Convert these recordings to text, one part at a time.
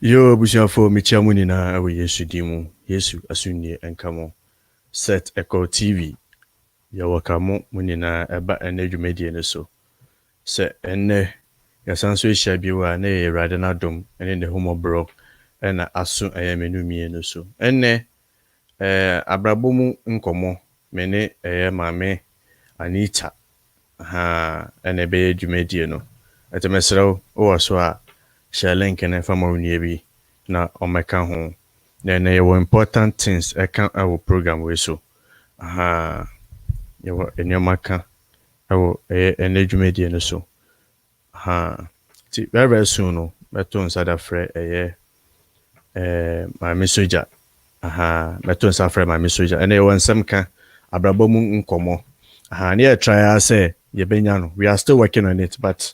Yo, busuafo mekyia mu nyinaa ɛwɔ Yesu din mu. Yesu asundie nka mo. SethEkow TV. Yɛwɔ ka mo nyinaa ɛba ɛnɛ dwumadie no so. Sɛ ɛnɛ yɛsan so ahyia bi wɔ a na yɛ Awurade n'adom ɛne ne homɔborɔ ɛna aso ɛyɛ menu mmienu so. Ɛnɛ abrabɔ mu nkɔmmɔ me ne ɛyɛ Maame Anita ɛna ɛbɛyɛ dwumadie no. Ɛtɛ mesrɛ wo wɔ so a share link and family nebi na omeka ho na na your important things eka our program we so your enyomaka our enedwumedie no so ti very soon no beto nsada frɛ Maame soja beto nsada frɛ Maame soja and your nsɛm ka abrabɔ mu nkɔmmɔ na try say ye benya no we are still working on it but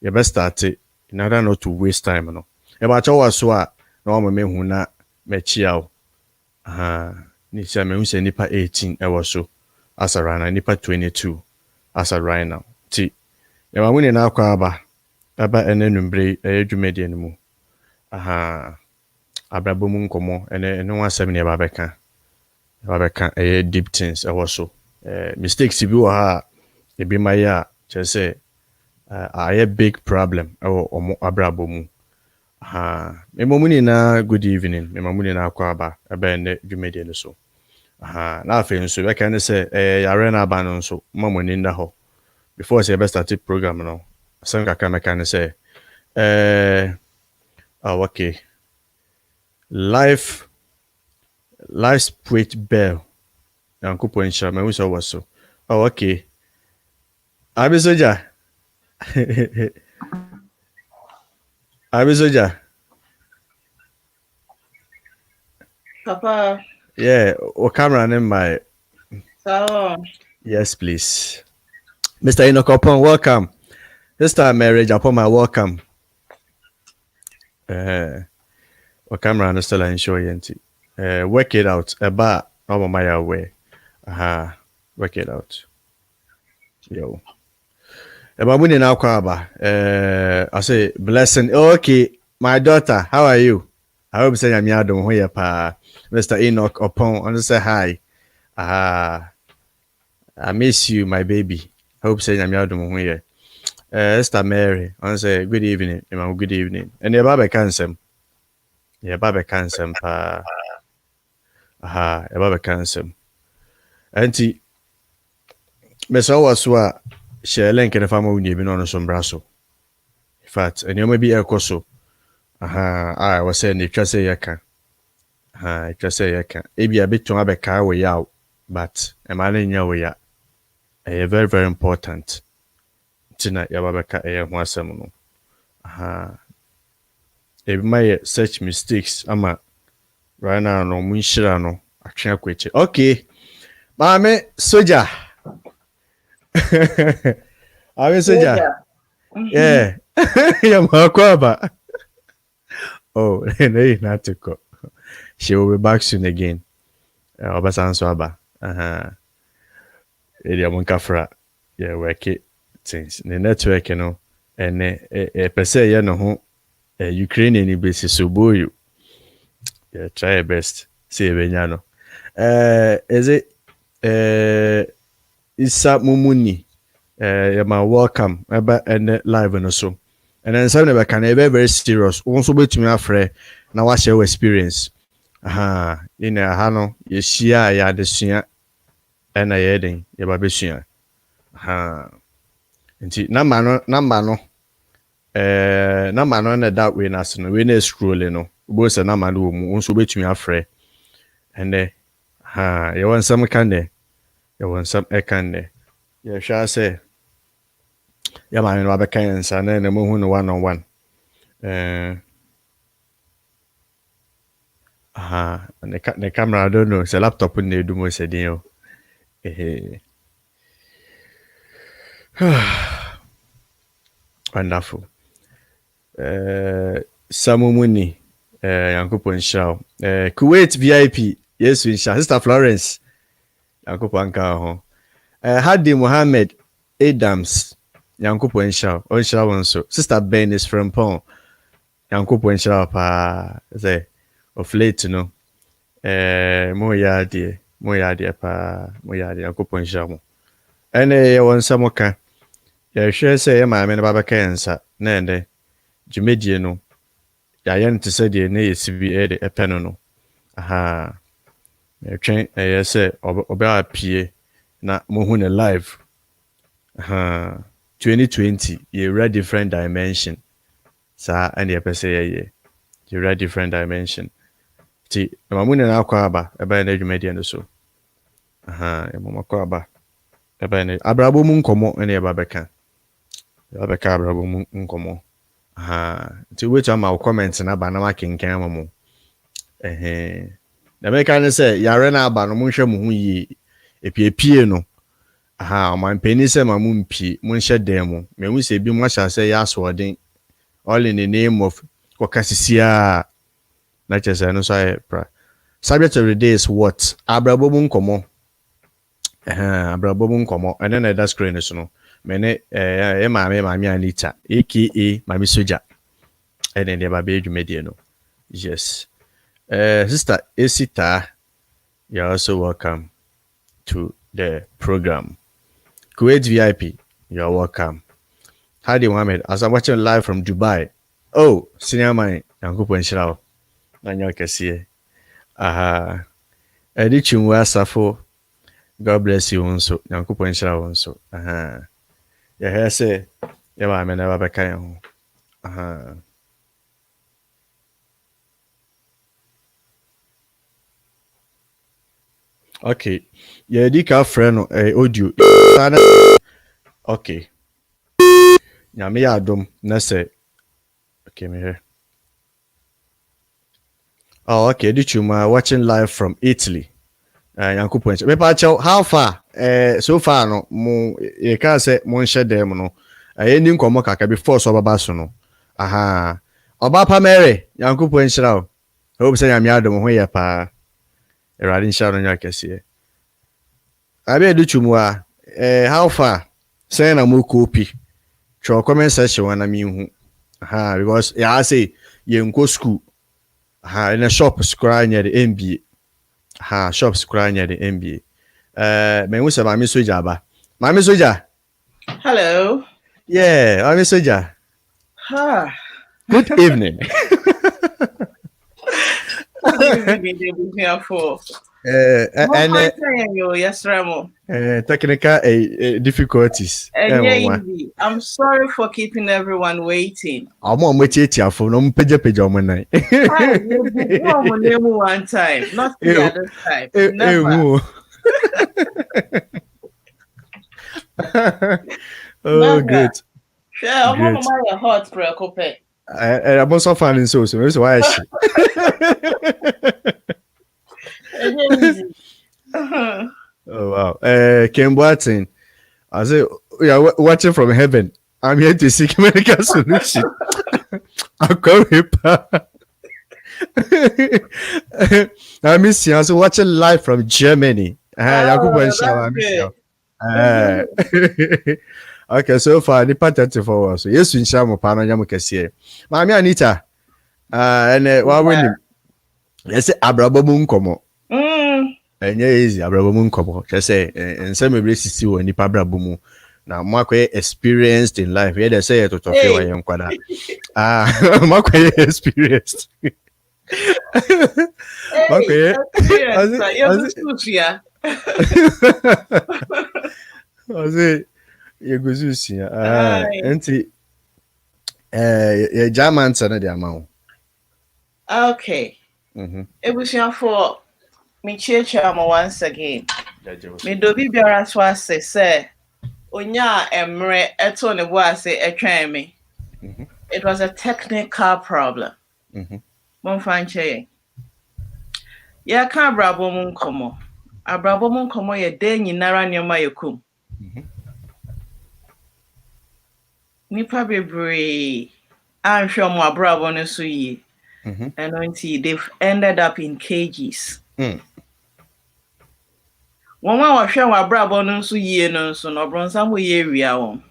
you best start it in order not to waste time no. Eba chawa so a na o me hu na mechia o. Ni se me hu se nipa 18 ewo so as right now nipa 22 as right now. Ti e ma muni na akwa aba enenumbre edwumede no mu. Abrabɔ mu nkɔmmɔ ene no asɛm ne eba bɛka deep things ewo so. Mistakes bi wɔ ha e bi ma ya che say a big problem omo abrabɔ mu me momuni na good evening me momuni na akwa aba ebe ne dwumede no so na afi nso be kan say yare na aba no nso mamoni nda ho before say be start program no asem kaka me kan say okay life spirit bell yankopo nsha me so was so okay abi soja Abisoja. Papa. Yeah, o camera name my. So. Yes, please. Mr. Inokopon, welcome. This time marriage upon my welcome. O camera no still in show yenti. Work it out. Eba over my way. Work it out. Yo. Ebamuni na kwaba. I say blessing. Okay, my daughter, how are you? I hope say I'm yadom ho ye pa. Mr. Enoch upon and say hi. I miss you, my baby. I hope say I'm yadom ho ye. Esther Mary, I say good evening. Good evening. And your baba cansem. Your baba cansem pa. Your baba cansem. Auntie Mesa waswa share link in the family bi no so mbraso. In fact, enyo bi ekoso. I was saying the twa say yeka. Twa say yeka. Ebi abeton abeka we ya, but e ma na nya we ya. Very very important. Tina ya babeka ho asem no. Ebi my such mistakes ama right now no mun shira no atwe akwache. Okay. Maame soja. Maame soja. Yeah. Ya makwaba. Oh, no, not to go. She will be back soon again. Obasanso aba. Edia munkafra. Yeah, work it things. The network, you know, and per se, you know, Ukrainian basis so boy. Yeah, try your best. See Benyano. Is it Isa Mumuni? You're welcome. And live and so. And then something that can be very serious. Also, be to me afraid. Now, what's your experience? In a hano, you see, I had the senior and I heading your baby senior. And see, number no, that way, nothing. We need scrolling, no. Both a number no, also be to me afraid. And you want some candy, you want some candy. You shall say. Yeah, man, I can say na na mo hu no one on one. The camera I don't know. It's a laptop in the do mo say din Wonderful. Samumuni Yankopon Shaw. Kuwait VIP. Yes, we shall. Sister Florence. Yankopon ka ho. Hadi Mohammed Adams. Yankopon Shaw. On Shaw so. Sister Ben is from Pon. Yankopɔn nhyira pa say of late no mo ya de pa mo ya de Yankopɔn nhyira mo ene won nsɛm ka ya hwɛ sɛ ya maame no babɛka yensa na ende dwumedie no ya yɛn te sɛ de na yɛsibi de ɛpɛ no aha twɛn ɛyɛ sɛ ɔbɛ apie na mo hu ne live aha 2020 you read different dimension sa and the pese ye you read different dimension ti mamu na akwa aba eba na dwumadi no so aha e mama kwa aba eba na abrabɔ mu nkɔmmɔ na eba bɛka abrabɔ mu nkɔmmɔ aha ti wait am our comment na ba na makenkan mamu na meka ne sɛ yare na aba no monhwɛ mo hu yi epiepie no aha man peni sɛ mamu mpi monhyɛ dan mu me hu sɛ bi mo ahyɛ sɛ ya asoɔden all in the name of Wakasisia. Not just I know so subject of the day is what? Abrabɔ mu nkɔmmɔ. Abrabɔ mu nkɔmmɔ. And then that screen is no. Mene Maame Anita, aka Maame Soja. And then the baby media no. Yes. Sister Esita, you're also welcome to the program. Kuwait VIP, you're welcome. Hadi Mohammed, as I'm watching live from Dubai. Oh, senior man, Yankopɔn nhyira wo. Na nyo kɛseɛ. Aha. Edi Chinwe Asafo. God bless you also. Yankopɔn nhyira wo nso. Aha. Ya hear say, ya ba me na ba bɛka yɛn ho. Aha. Okay. Ya di ka friend no audio. Okay. Nyame ya adom na sɛ okay, me here. Oh, okay. Did you watching live from Italy? Yankopɔn. How far? So far no, mo you can say mo nhyɛ dem no. Ni nkɔmmɔ kaka before so baba so no. Aha. Oba pa Mary, Yankopɔn nhyira wo. Hope say nyame adom ho yɛ pa. Erade nhyira no nya kɛseɛ. Abi did you how far? Say na mo copy. Try comment section na me hu. Aha, because I say you go school. Aha, in a shop scry near the MBA. Aha, shop scry near the MBA. Me who say Maame Soja ba. Maame Soja. Hello. Yeah, Maame Soja. Ha. Good evening. Good evening, here for. Yes, Ramo. Technical difficulties. I'm sorry for keeping everyone waiting. I'm on my for no peja on my one time, not the other time. Never. Oh, good. Sure, I'm on my heart for a copy. I'm also finding so why is she? Oh wow. Ken Boateng, I say we are watching from heaven. I'm here to seek medical solution. I'm coming. I miss you. I was watching live from Germany. Okay, so far the pattern for us. Yes, we shall mo pano nyamu kesiye. Maame Anita. And what when yes, Abrabɔ mu nkɔmmɔ. Enye easy Abrabɔ mu nkɔmmɔ. Just say nsɛm bebree sisi wɔ nipa abrabɔ mu. Na mo akɔyɛ experienced in life. Ye dey say to tofe wa yɛn kwada. Mo akɔyɛ experienced. Okay. You go to see enti German sana de amount. Okay. It was your for me chama once again. Me do bi biara so ase say onya emre eto ne bo ase etwan me. It was a technical problem. Mon fan che. Ya ka abrabɔ mu nkɔmmɔ. Abrabɔ mu nkɔmmɔ ye de nyinara nneɛma yekum. Nipa bebree anhwɛ mo abrabɔ no so yie. And until they've ended up in cages. Wɔn a wɔhwɛ mo abrabɔ no so yie no so no bronsa ho yie wia wɔn.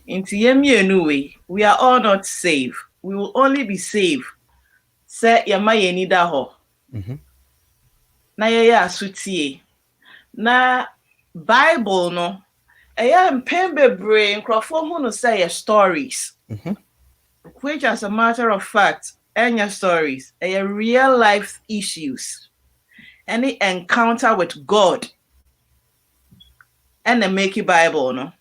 Nti yemienu we are all not safe. we will only be saved. Say yama ye ni da ho. Na ye asutie. Na Bible no. Eya mpembe brain nkrofo hu no say stories. Which as a matter of fact, any stories, real life issues. Any encounter with God. And the make it Bible no.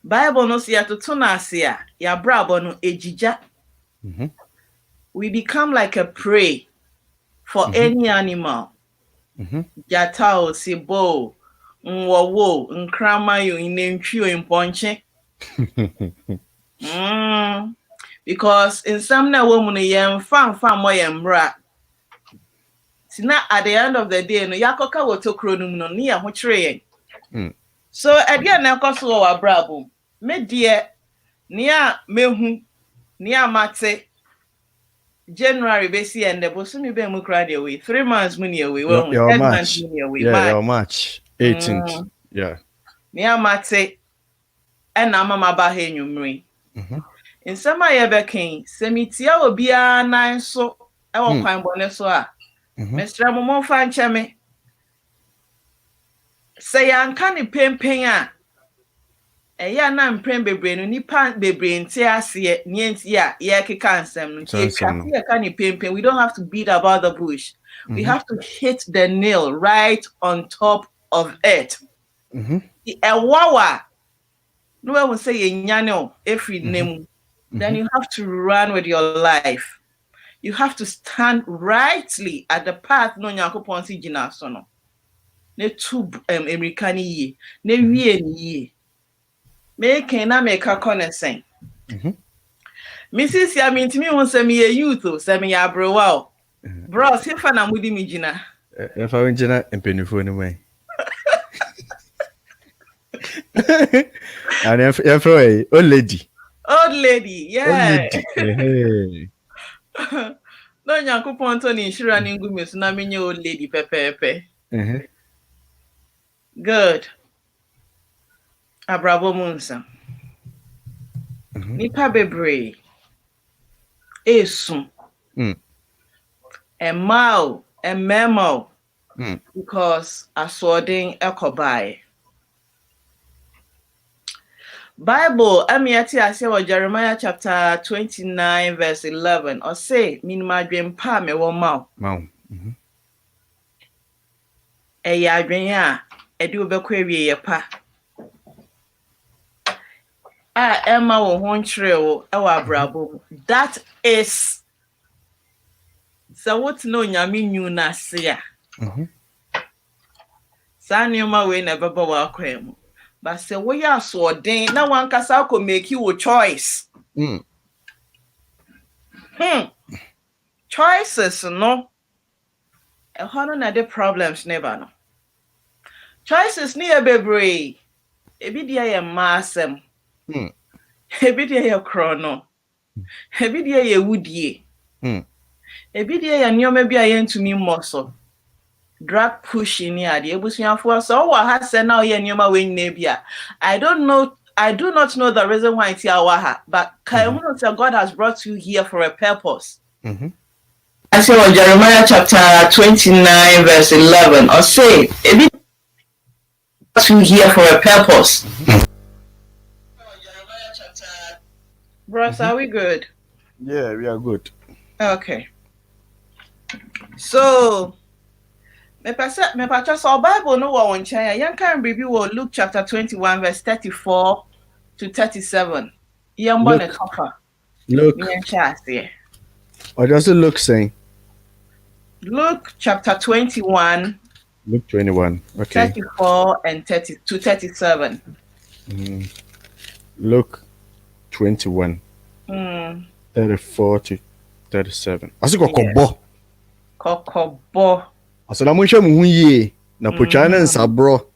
Bible no siya to tuna siya ya Abrabɔ no ejija. We become like a prey for any animal. Jatao, sibo, nwowo, nkramayo, inentrio, imponche. Because in some na woman yem fan mo yembra. Sina at the end of the day no yakoka woto kronum no ni ho kyere yen. So again na koso wa Abrabɔ. Me die nia mehu nia mate January besi and the bosumi be mu kra de away 3 months money away well March. Yeah, March 18th. Yeah. Nia mate and mama ba he nwumre. In sama ye be ken semitia obi a nan so e wo kwan bone so a mestra mo fa nche me say yanka ni pempen a eya na mpren bebre no nipa bebre nti ase ni enti a ye keka ansem no ye ka ni pempen. We don't have to beat about the bush. We have to hit the nail right on top of it. Ewawa no one say ye nyane every name. Then you have to run with your life. You have to stand rightly at the path no Nyankopon si gina so no. Ne tu Americani ye, ne wie ni ye. Make na make a connaissance. Mrs. Ya mintimi won se me youth se me ya Abrabɔ. Bro, si fa na mudi mi gina. E fa won gina empenifo ni mai. And if old lady. Old lady, yeah. Old lady. No Nyankopon to ni inshira ni ngumi so na menye old lady pepepe. Good. Abrabɔ munsa. Nipa bebre. Esu. Emao, ememo. Because aswording ekobai. Bible, amiati ase wa Jeremiah chapter 29 verse 11. Or say, minima dwen pa me wo mau. Eya adwen a edi obekwa ewie ye pa. Emma wo hon kyerɛ wo e wa Abrabɔ. That is so what no nyame nyu na se a. Sa nneɛma we na bɛbɔ wa akwan mu. But say we are so den na wan kasa ko make you a choice. Choices no. E hono na the problems never no. Choices ni e bebre. Ebi dia ye masem. Ebi dia ye krono. Ebi dia ye wudie. Ebi dia ye nyoma bi aye ntumi mmoso. Drug pushing ni ade ebusuafo so wa ha se na ye nyoma we nyina I don't know. I do not know the reason why it's Yawaha, but God has brought you here for a purpose. I say on Jeremiah chapter 29 verse 11, or say, it brought you here for a purpose. Bros, are we good? Yeah, we are good. Okay. So, me pacha so Bible no wa won chan yan kan review Luke chapter 21 verse 34 to 37. Yan bon tofa. Look. Or does it look saying? Luke chapter 21. Luke 21. Okay. 34 and 30 to 37. Luke 21. 34 to 37. Asi kokobo. Kokobo. Asala mo hwe mu hu yie na potwa na nsabro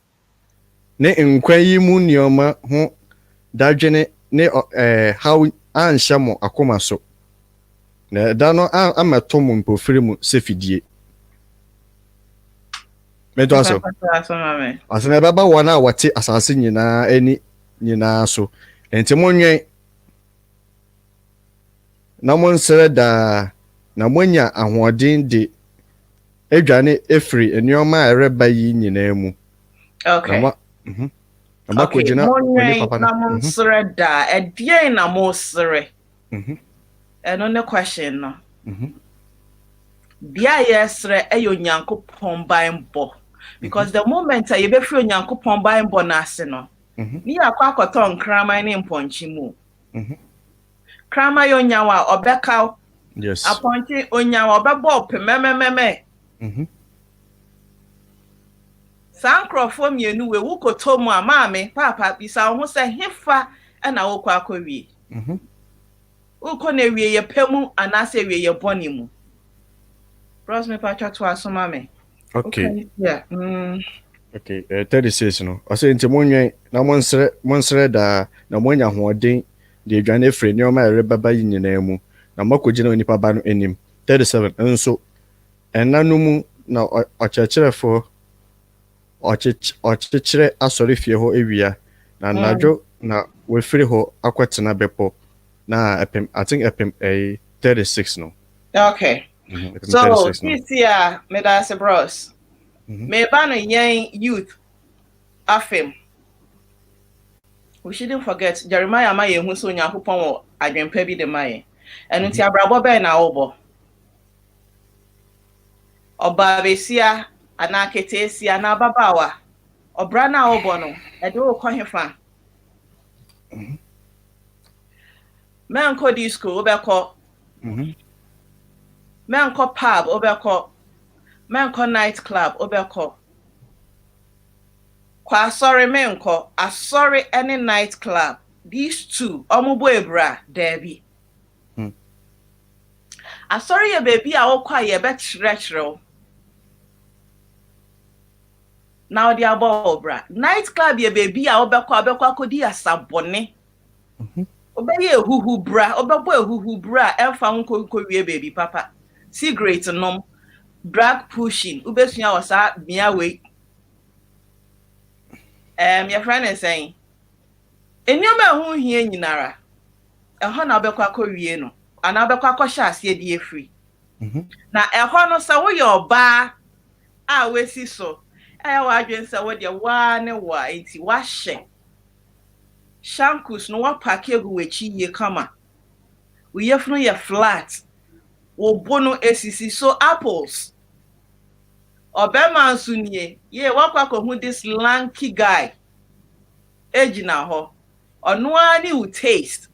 ne nkwan yi mu nioma ho dadwene ne how anhya mo akoma so na da no amato mo mpofiri mu sefidie meto aso asana baba wona wate asase nyina ani nyina so enti mo nwen na monsere da na monya ahoɔden de adwane efiri nneɛma a ɛreba yi nyinaa mu. Okay. Na makɔgyina oni papa na monsere da ɛdeɛn na monsere. Ɛno ne question no. Bia yɛsrɛ ɛyɛ Onyankopɔn banbɔ. Because the moment you be free Onyankopɔn banbɔ na ase no. Ni akɔ akɔtɔ nkraman ne mpɔnkye mu. Krama yo nyawa obeka. Yes. Apɔnkye onyawa obɛbɔ pememememe. Sankrofo mienu we wu koto mu a maame papa bisa ho sɛ hefa na wokɔ akɔwie. Wokɔ na wie ye pemu anase wie ye bɔne mu. Bros me pa twa to asoma me. Okay. Yeah. Okay, 36 no. Ɔsɛ nti monwen na monsere da na monya hoɔden de adwane efiri nneɛma a ɛrebɛba yi nyinaa mu. Na makɔgyina onipa ba no anim. 37 nso ɛna no mu na ɔkyerɛkyerɛfo ɔkyekyere asɔre fie hɔ ewia na nadwo na wefiri hɔ akɔtena bepɔ na epem 36 no. Okay. So this year me da se bros. Me ba no yen youth afem. We shouldn't forget Jeremiah ma ye hu so Onyankopɔn wɔ adwempa bi de ma ye. Enu ti Abrabɔ bɛn na wobɔ. Oba besia ana ketesia na babawa. Obra na wobɔ no. E de wo kɔ hefa. Men kɔ disco obɛkɔ. Men kɔ pub obɛkɔ. Men kɔ night club obɛkɔ. Kwa asɔre men kɔ. Asɔre any night club. These two omubo ebra debi. Asɔre ye baby a wokɔ ye bɛkyerɛkyerɛw. Now the above bra. Night club ye baby a obɛkɔ akɔdi asabɔne. Obɛyɛ ehuhu bra, obɛbɔ ehuhu bra ɛmfa nkɔ wie baby papa. Cigarette nom, drug pushing, ubesua wasa mia we. Your friend is saying, enyoma hu hie nyinara. Ɛhɔ na obɛkɔ akɔwie no. Ana obɛkɔ akɔhyɛ aseɛ die free. Na ɛhɔ no sɛ woyɛ ɔbaa a wesi so. Ɛyɛ wadwen sɛ wo de wa ne wa enti wahyɛ. Shankus no wa pack egu wechi ye kama. We yefunu ye flat. Wo bono esisi so apples. Obema nsunye. Ye wakwa ko hu this lanky guy. Ejina ho. Ono ani u taste.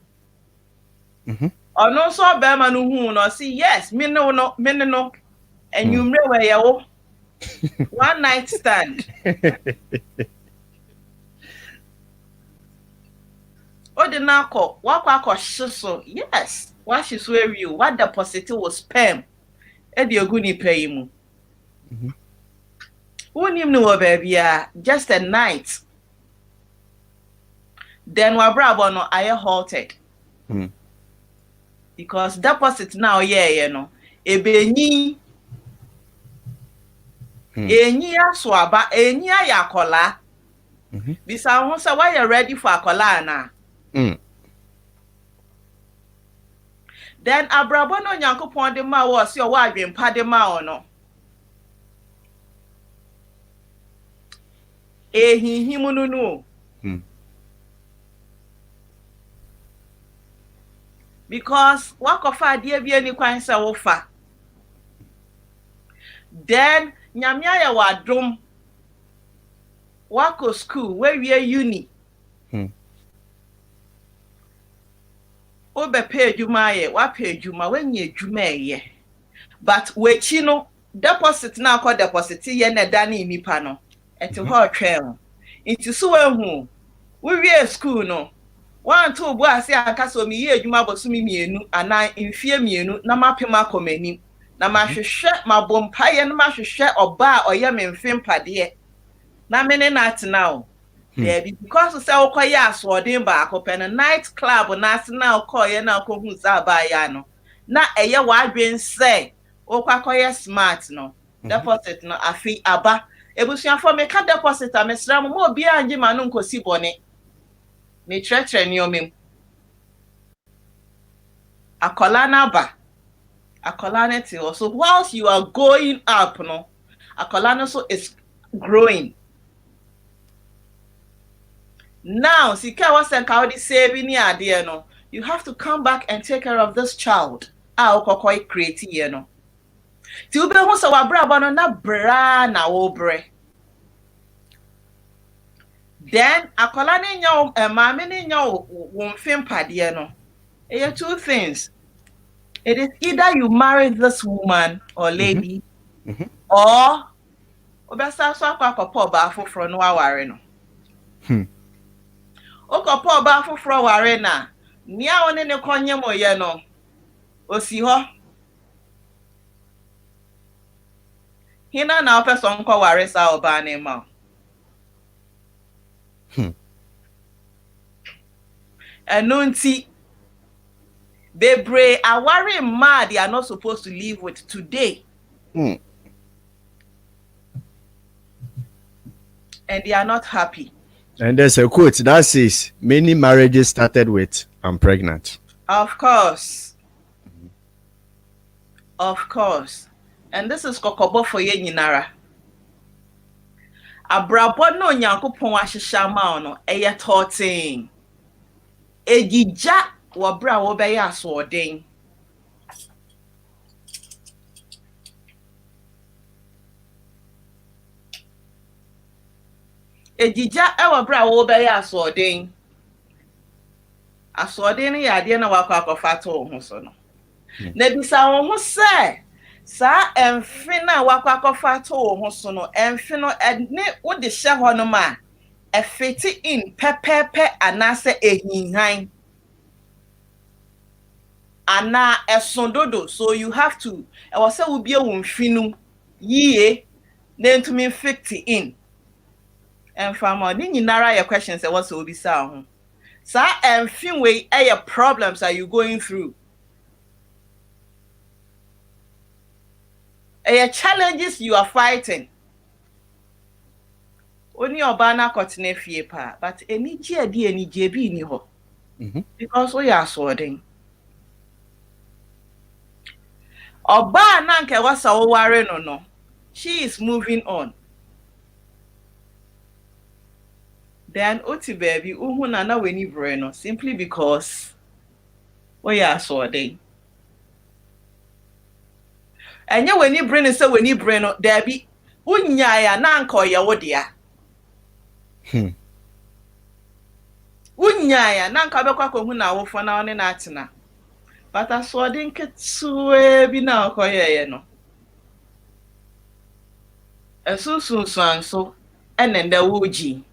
Ono so obema no hu no see yes, me no. Enyumre we ye wo. One night stand. Odinako, wakwa shiso. Yes. What she swear you? What deposit was sperm? Edi oguni pay mu. Unim no baby just a night. Then Abrabɔ no I halted. Because deposit now you know. Ebenyi. Enyi aswaba, enyi ayakola. Bisa ho say why you ready for akola na? Then Abrabɔ no Nyankopɔn de ma wo se o wa adwempa de ma ono. Ehinhim no. Because wakofa de bia ni kwan se wo fa. Then nyamia ya wadom. Wako school where we uni. Obe pay adwuma ye, wa pay adwuma when ye adwuma ye. But wechi no deposit na akọ deposit ye na da na nipa no. Eti ho twem. Nti so wehu. We school no. One two bo ase aka so mi ye adwuma boso mi mienu ana mfie mienu na mapem akomani. Na mahwehwe mabompa ye na mahwehwe oba a oye me mfempade. Na me ne na atena because say okoye asodin ba akopɛ night club na asena okoye na okohu za ba ya no na eye wadwen say okwakoye smart no deposit no afi aba ebusuafo me ka deposit a mesra mo obi anje ma no nkosi bone me trɛtrɛ ni omem akola ba akola te so whilst you are going up no akola so is growing. Now sika wasen ka odi save ni ade no you have to come back and take care of this child okokoi create ye no ti ube hu so wabrabo no na bra na wo bre. Then akola ni nya maame ni nya wo mfem pade no e two things. It is either you marry this woman or lady or obesa so akwa ba afoforo no aware no. Okopo ba afoforo ware na nia one ne konye moye no osi ho. Hina na opeso nko ware sa oba ne ma. Enunti bebre aware ma they are not supposed to live with today. And they are not happy. And there's a quote that says, many marriages started with, I'm pregnant. Of course. Of course. And this is kokobo for ye nyinara. Abrabɔ no nyankopɔn ahyehyɛ ma no eye torting. Ejija wo bra wo be ya asoɔden. Ejija ewo bra wo be ya asoɔden. Asoɔden ne yade na wakɔ akɔfa to ho so no. Na bisa wo ho sɛ sa emfe na wakɔ akɔfa to ho so no emfe no ne wo de hye hɔ no ma efiti in pepepe anase ehinhan ana esondodo, so you have to e was say wo bie wo mfinu yie na ntumi fit in. And fama ni nyinara your questions e was obi sa ho sa emfin we your problems are you going through, your challenges you are fighting. Oni oba na kotene fie pa but eni ji ade eni je bi ni ho because we are swording. Oba na nke wasa wo ware no she is moving on. Then oti baby uhu na weni bre no simply because we are swording. Enya weni bre no say weni bre no there be unyaya na nka ye wo dia. Unyaya na nka bekwa ko hu na wofo na one na atena. But aswording ketuwe bi na okoyeye no. Esusun so enende woji.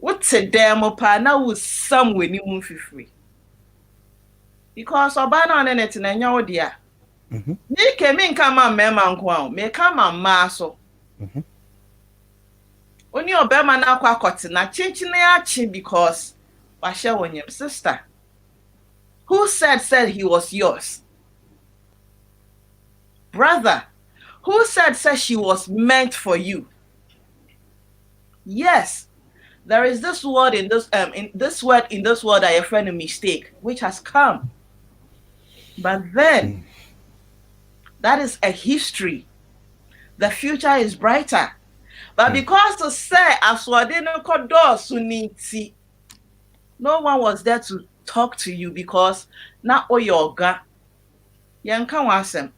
Wote demo pa na wo sam weni mu fifiri. Because oba na one net na nya wo dia. Me ke me nka ma mema nko a, me ka ma ma so. Oni obema na akwa kote na chinchine achi because wa share wonyem sister. Who said he was yours? Brother, who said she was meant for you? Yes, there is this word in this word that your friend a mistake, which has come. But then that is a history. The future is brighter. But because to say aswadeno kodo suniti, no one was there to talk to you because na oyoga yanka wasem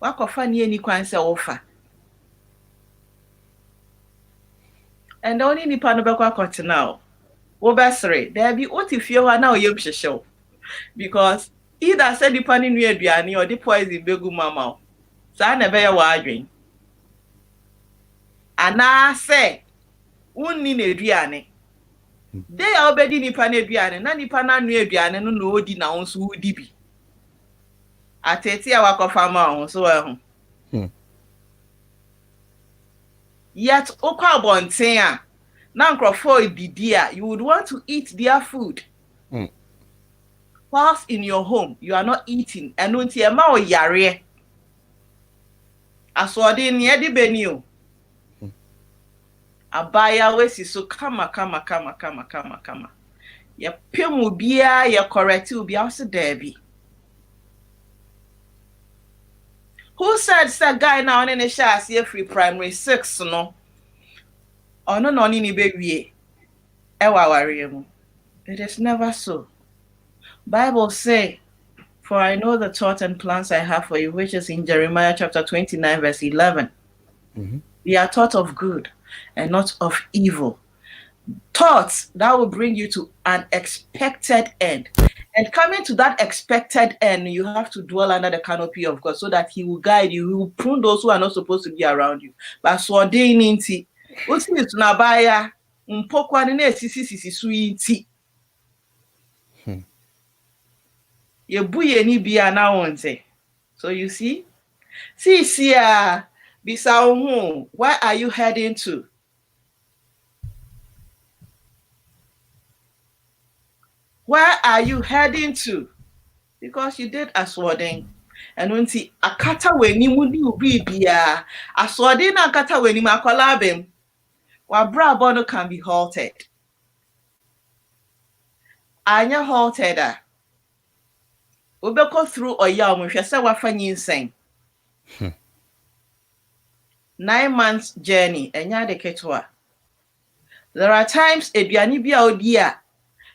wakofa ni eni kwan se ofa and only ni pa no be kwa kotina wo besere there be otifie wa na oyem hyehyew because either said the pani nu aduane or the poison begu mama sa na be ya wa adwen ana se unni na aduane. They are obedi nipa na aduane na nipa na anu aduane no na odi na won so odi bi. Ateti awakofa ma won so ehun. Yet okwa abonten a na nkrofo didi a you would want to eat their food. Whilst in your home you are not eating enu nti e ma o yare. Asode ni e di beni o. Abaya wesi so kama. ye pemu bia ye correct ubia so derby. Who said guy now in the shas ye free primary 6 no? Or no ni bewie. Ewa warrior. It is never so. Bible say, for I know the thoughts and plans I have for you, which is in Jeremiah chapter 29, verse 11. They are thoughts of good and not of evil. Thoughts that will bring you to an expected end. And coming to that expected end, you have to dwell under the canopy of God so that He will guide you. He will prune those who are not supposed to be around you. But so they need to. Uti tunabaya mpokwa ne sisi suiti. Yebuye ni bia na wonte. So you see? See, Bisa, where are you heading to? Where are you heading to? Because you did aswording. And when see akata weni mudi ubibia, aswording akata weni makolabim, Abrabɔ no can be halted. Anya halted. Ubeko through oya umufyasa wafanyi insane. 9 months journey, enya de ketwa. There are times eduani bia odia.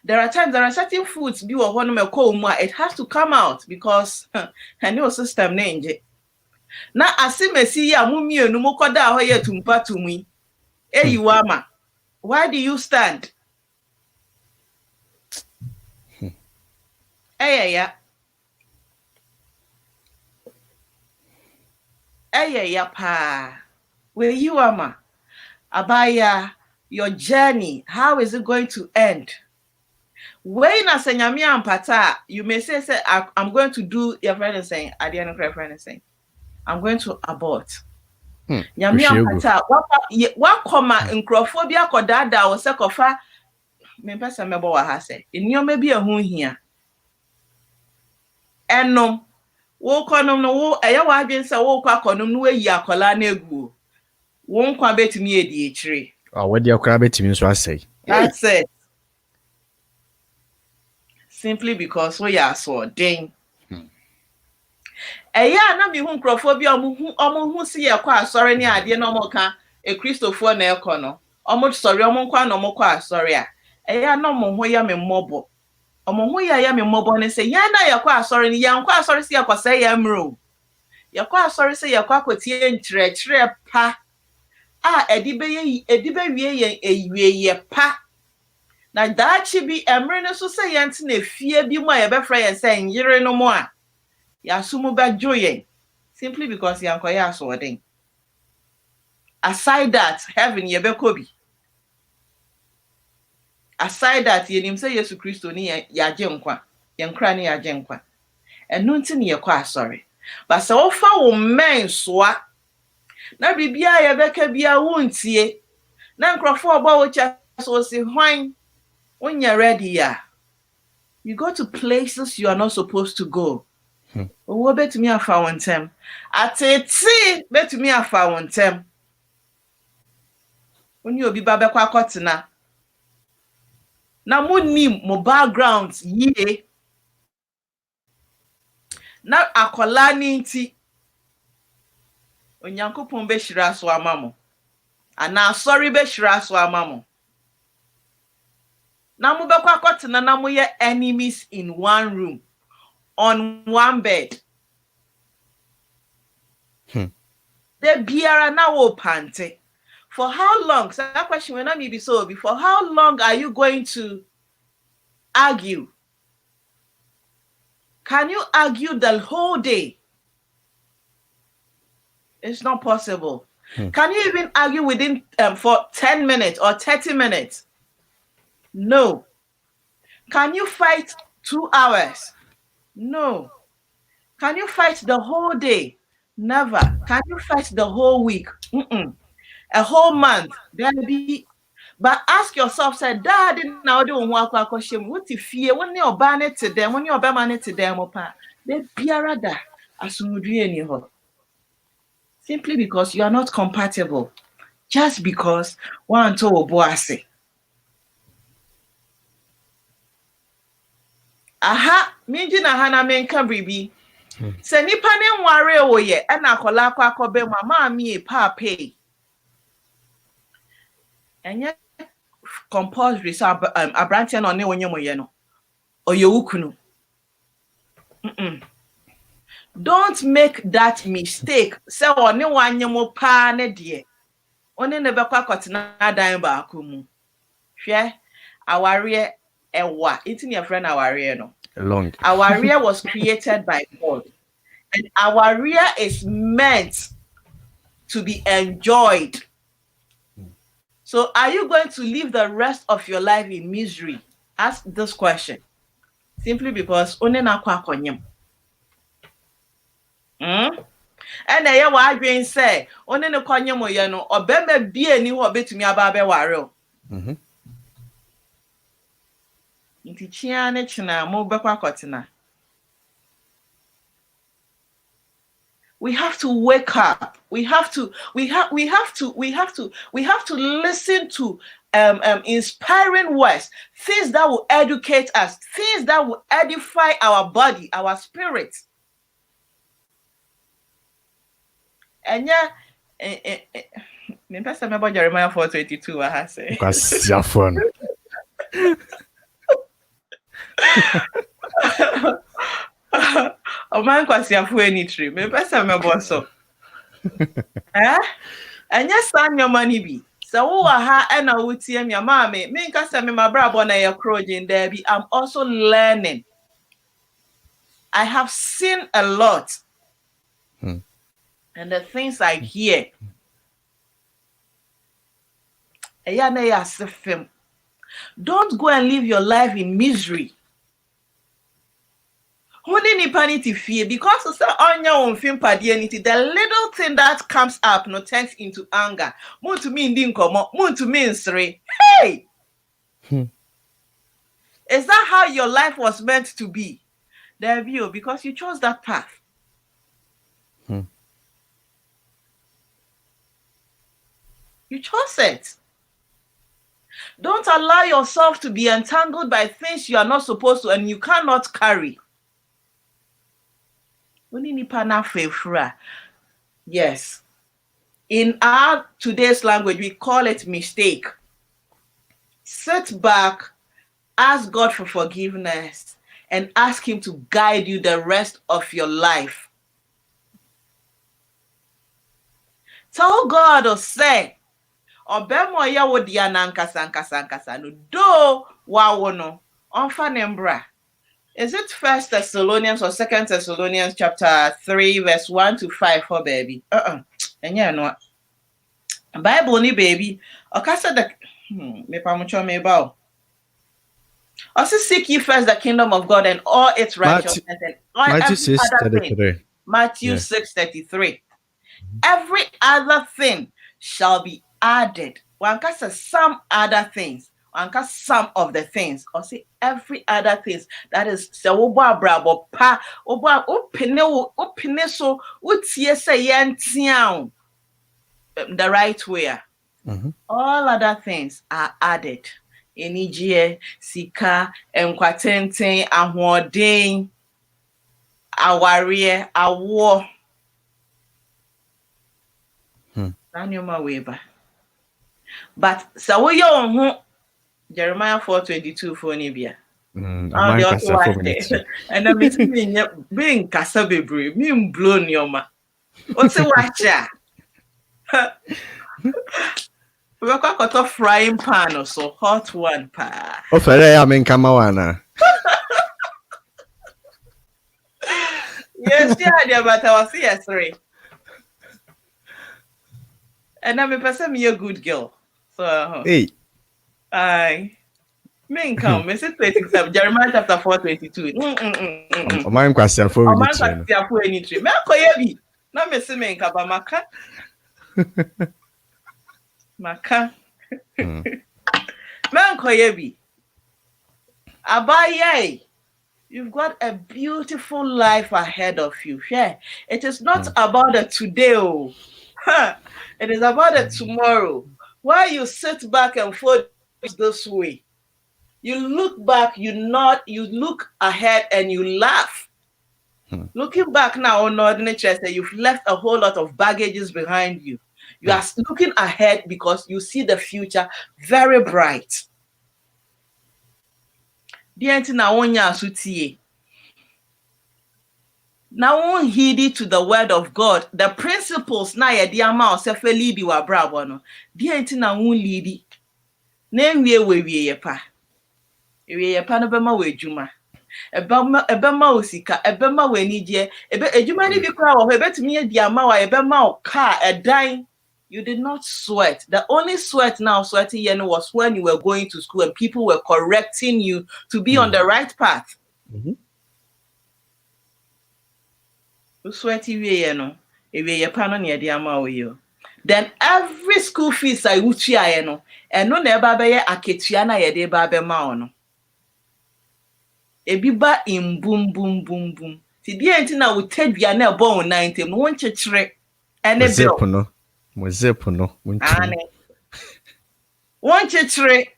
There are certain foods be it has to come out because her new system nenge. Na asimesi ya mumienu mukoda hoye tumpa tumi. Eyiwama. Why do you stand? Eya pa. Where you ama? Abaya, your journey, how is it going to end? When asenyami ampata, you may say I'm going to do your friend is saying, at the end of your friend is saying, I'm going to abort. Nyami ampata, wakoma nkrophobia kodada o sekofa me pesa mebo wa ha say. Enyo mebi ehun hia. Enom wo konom no wo eya wa adwen se wo kwa konom no ayi akola na eguo. Wo nkwa betimi edi ekire. Wadi akora betimi nso asai. That's it. Simply because we are so ding. Eya na mi hu nkrophobia omo hu si ye kwa asori ni ade na omo ka e Christopher na ekọ no. Omo sorry omo nkwa na omo kwa asori a. Eya na omo ho ya me mmobo. Omo ho ya me mmobo ne se ya na ya kwa asori ni ya nkwa asori si akwa se ya mro. Ya kwa asori se ya kwa kotie nkyerɛkyerɛ pa. Edibe wie ye ewie ye pa. Na daachi bi emre ne so se yente na fie bi mu a ye befra ye se nyire no mo a. Ya sumu ba joye. Simply because yankoya aswording. Aside that, heaven ye be kobi. Aside that, ye nim say Yesu Kristo ni ya nkwa. Yankra ni ya nkwa. Enu nti ni ye kwa asori. But se wo fa wo men soa. Na bibia ye beka bia wo ntie. Na nkrofo oba wo cha so si hwan. When you're ready, you go to places you are not supposed to go. Owo betumi afa wontem. Atete betumi afa wontem. Oni obi ba bekwa akotena. Na munim mo backgrounds ye. Na akola ni nti. Onyankopon be hira so amamo. Ana sorry be hira so amamo. Na mo bekwa akotena na mo ye enemies in one room. On one bed. The biara na wo pante. For how long? So that question will not be so. For how long are you going to argue? Can you argue the whole day? It's not possible. Can you even argue within for 10 minutes or 30 minutes? No. Can you fight 2 hours? No. Can you fight the whole day? Never. Can you fight the whole week? A whole month? Baby. But ask yourself, say, Dad, now do what if you when you're banning to them, when you're banning to them, they biarada as simply because you are not compatible. Just because one told boase. aha minji na hana menka bribi se nipa ne nware wo ye e na akola akobe mama mi e papa enye compulsory so abrantia no ne wonye moye no oyewukunu don't make that mistake say one wanye mo pa ne de one ne bekwa kotena dan ba akomu hwe aware ewa itini your friend aware no long aware was created by God and aware is meant to be enjoyed. So are you going to live the rest of your life in misery? Ask this question. Simply because one na kwa konyem. And I wa adwen say one ne konyem ye no obema bie ni ho betumi aba be ware. Nti chia ne china mo bekwa kotena. We have to wake up. We have to listen to inspiring words, things that will educate us, things that will edify our body, our spirit. And yeah, me pesa me bo Jeremiah 4:22 I say. Because your phone. O man kwasi afu any tree. Me pesa me bo so. Anya sanyo mani bi. So wo ha na wotie me maame me nka se me mabrabo na ye krojin there bi. I'm also learning. I have seen a lot. And the things I hear. Don't go and live your life in misery. Because the little thing that comes up no turns into anger. Hey! Is that how your life was meant to be? There you because you chose that path. You chose it. Don't allow yourself to be entangled by things you are not supposed to and you cannot carry. Yes. In our today's language, we call it mistake. Sit back, ask God for forgiveness, and ask Him to guide you the rest of your life. Tell God or say, Obemo ya wodia na nkasa no do wawono onfa nembra. Is it 1 Thessalonians or 2 Thessalonians chapter 3 verse 1 to 5 for baby? Enya no. Bible ni baby. Okasa the me pamucho me bao. Also seek ye first the kingdom of God and all its righteousness and all Matthew every other thing. Matthew 6:33. Every other thing shall be added. One can say some other things. One can some of the things. Or say every other things. That is so Abrabɔ pa oba opine so utie say yentian the right way. All other things are added. Enijie, sika, enkwatenten, ahoɔden, awareɛ, awo. Daniel waiver. But so we yo Jeremiah 4:22 for Nibia. And I'm being Casabebre, me blown yoma. What's a watcher? We got a frying pan or so hot one pa. Oh, I mean, Kamawana. Yes, yeah, but I was here 3. And I'm a person, me a good girl. So, hey, I mean, come, is it 27? Jeremiah chapter 4:22. I'm question for any tree. Mekoyebi. Na me se me nka ba maka. Maka. Mekoyebi. Abaye. You've got a beautiful life ahead of you. Yeah. It is not about the today. It is about the tomorrow. Why you sit back and fold this way? You look back, you nod, you look ahead, and you laugh. Looking back now on ordinary chest, you've left a whole lot of baggages behind you. You are looking ahead because you see the future very bright. Now heed to the word of God. The principles na ye di ama osefe lead wa Abrabɔ no. Di na won lead. Na enwie we ye pa. Ewie ye pa no bema we adwuma. Ebema osika, ebema we anigye. Adwuma ni bi kra wo ebetumi ye di ama wa ebema o car, edan. You did not sweat. The only sweat now sweating you was when you were going to school and people were correcting you to be on the right path. Sweaty we no, ewe ye pa no na ye ama we. Then every school fees I utua no, and no na eba be ye aketua na ye de ba be ma no. Ebi ba in boom boom boom boom. Ti di enti na wo tadua na ebo 90 no won chekere ene bill. Mo zip no. Won chekere.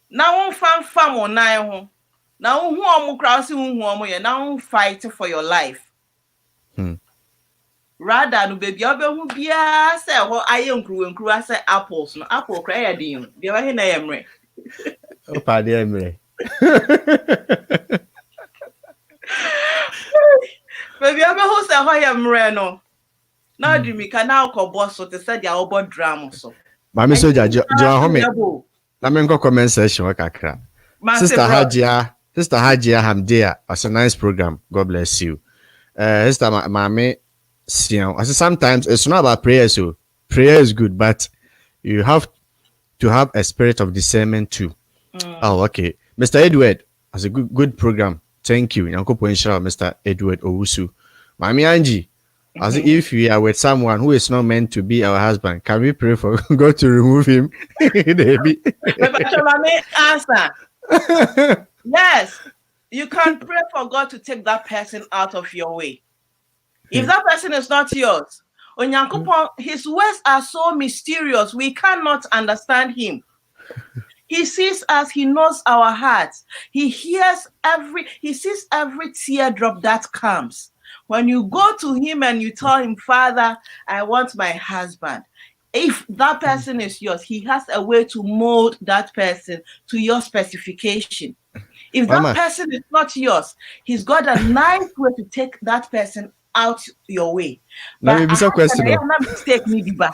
Na won fam o nan ho. Na who omu krause who omu ye na won fight for your life. Rather no baby obehu bia say ho aye nkru say apples no apple kra ya din. Dia wa he na ye mre. O pa dia mre. Baby obehu say ho ye mre no. Now do me can now ko boss so te say dia obo drama so. Mami so ja ho me. Na me nko comment section kakra. Sister Hajia Hamdia, it's a nice program. God bless you. Sister Maame, sometimes it's not about prayer, so prayer is good, but you have to have a spirit of discernment too. Oh, okay. Mr. Edward, as a good program. Thank you. Mr. Edward Owusu. Mami Angie, as if we are with someone who is not meant to be our husband, can we pray for God to remove him? Answer. Yes, you can pray for God to take that person out of your way. If that person is not yours, his words are so mysterious, we cannot understand him. He sees us, he knows our hearts. He sees every teardrop that comes. When you go to him and you tell him, Father, I want my husband. If that person is yours, he has a way to mold that person to your specification. If that person is not yours, he's got a nice way to take that person out your way. But maybe some question. Mistake me diba.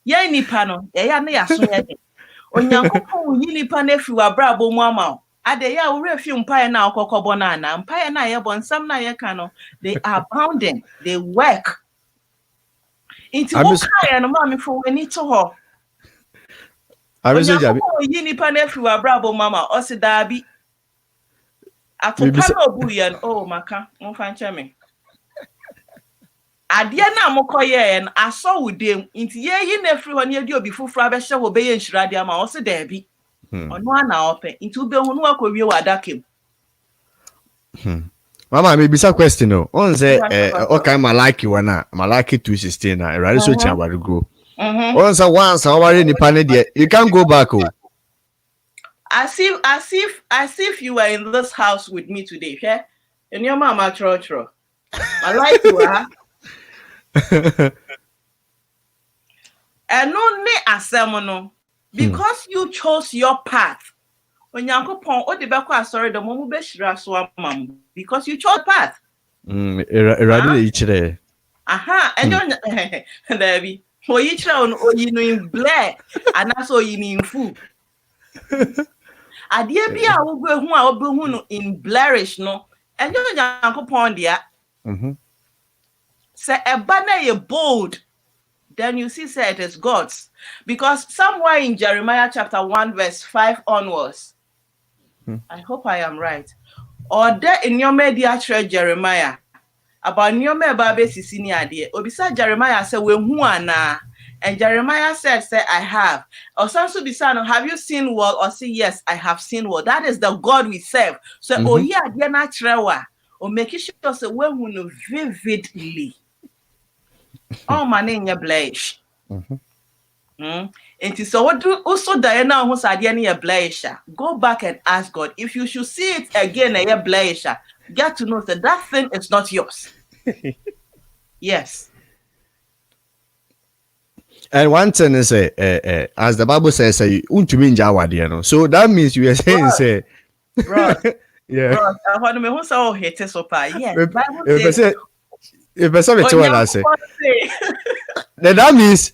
Ye nipa no, ya na ya so ye. Onyankopon yi nipa na fi wa Abrabɔ mu ama. Ade ya wo refi mpae na akɔkɔbɔ na na mpae na ye bon sam na ye ka no, they are bounding, they work. Inti wo kai no ma me fo wani to ho. Onyankopon yi nipa na fi wa Abrabɔ mu ama, o se da bi. Oh, maka, me. Adia na mokoye en aso wudem nti ye yi na free ho na ye obi fufura be hye wo be ye nhirade ama o se da bi. Ono ana ope nti ube hu no akowie wadakem. Mama me bisa question no. On say okay malaki wana, malaki 216 na erade so tia ware go. On say once aware nipa ne de, you can't go back oh. As if you were in this house with me today, yeah? And your mama tro. I like you, huh? And no asemono because you chose your path. When Yankopon o de beko sorry the momu be shira so amam because you chose path. Erade ichire. Aha, and you there be. For each round o you know in black and also you in food. Adia bia wo behu a wo behu no in blarish no enyo Nyankopon dia say eba na ye bold, then you see say it is God's, because somewhere in Jeremiah chapter 1 verse 5 onwards, I hope I am right, or there in your media trade Jeremiah about your meba be sisi ni ade obisa Jeremiah say we hu ana. And Jeremiah said, I have. Or some should be saying, have you seen well? Or say, yes, I have seen well. That is the God we serve. So, oh yeah, they're natural. Or make sure say we know vividly. Oh, my name is Blaze. And so what do also Diana who's a blazer? Go back and ask God. If you should see it again a blazer, get to know that thing is not yours. Yes. And one thing is, as the Bible says, so that means you are saying, say, bro, yeah. Bro, I want to who saw hate so far. Yes, Bible says. If then that means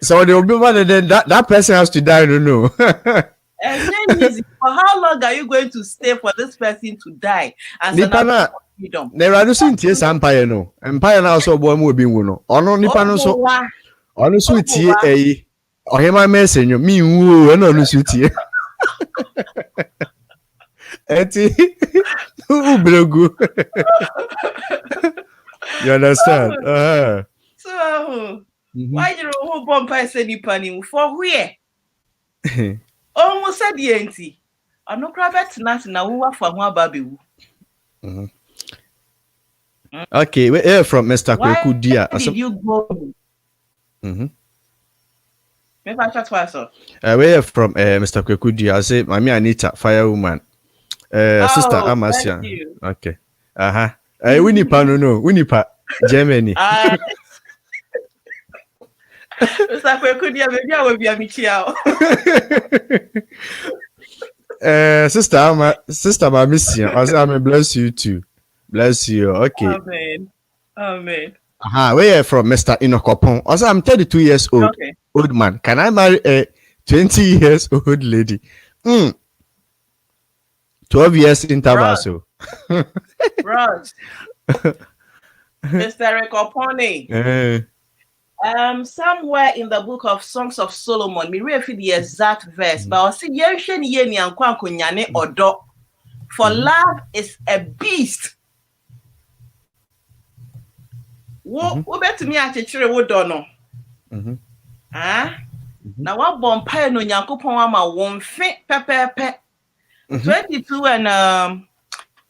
so there will be one, and then that person has to die. I don't know. And then easy. For how long are you going to stay for this person to die? And so now freedom. There are no since empire no empire now so boy will be no. Or no nipa no so. Ono so tie eh ohema message me nwu no no so tie eti ubregu you understand so why you who bomb say nipa ni for where almost said the enti ono kra bet na wo afa ho ababewu. Okay, we hear from Mr. Kweku Dia. Where did you go? We hear from Mr. Kweku Dia. I say, Maame Anita, firewoman. Sister Amasia. Okay. Winipa no. Winipa, Germany. Mr. Kweku Dia, maybe I will be a Michiao. Sister Amasia. I say, I bless you too. Bless you. Okay. Amen. We are from Mr. Inokopon. Also, I'm 32 years old. Okay. Old man. Can I marry a 20 years old lady? 12 years interval. So. Raj. Mr. Rekopone. Somewhere in the book of Songs of Solomon, me read the exact verse, but I see ye odo. For love is a beast. Wo bet me achechire wo do no. Na wa bompa no Nyankopon ama won fe pepepe. 22 and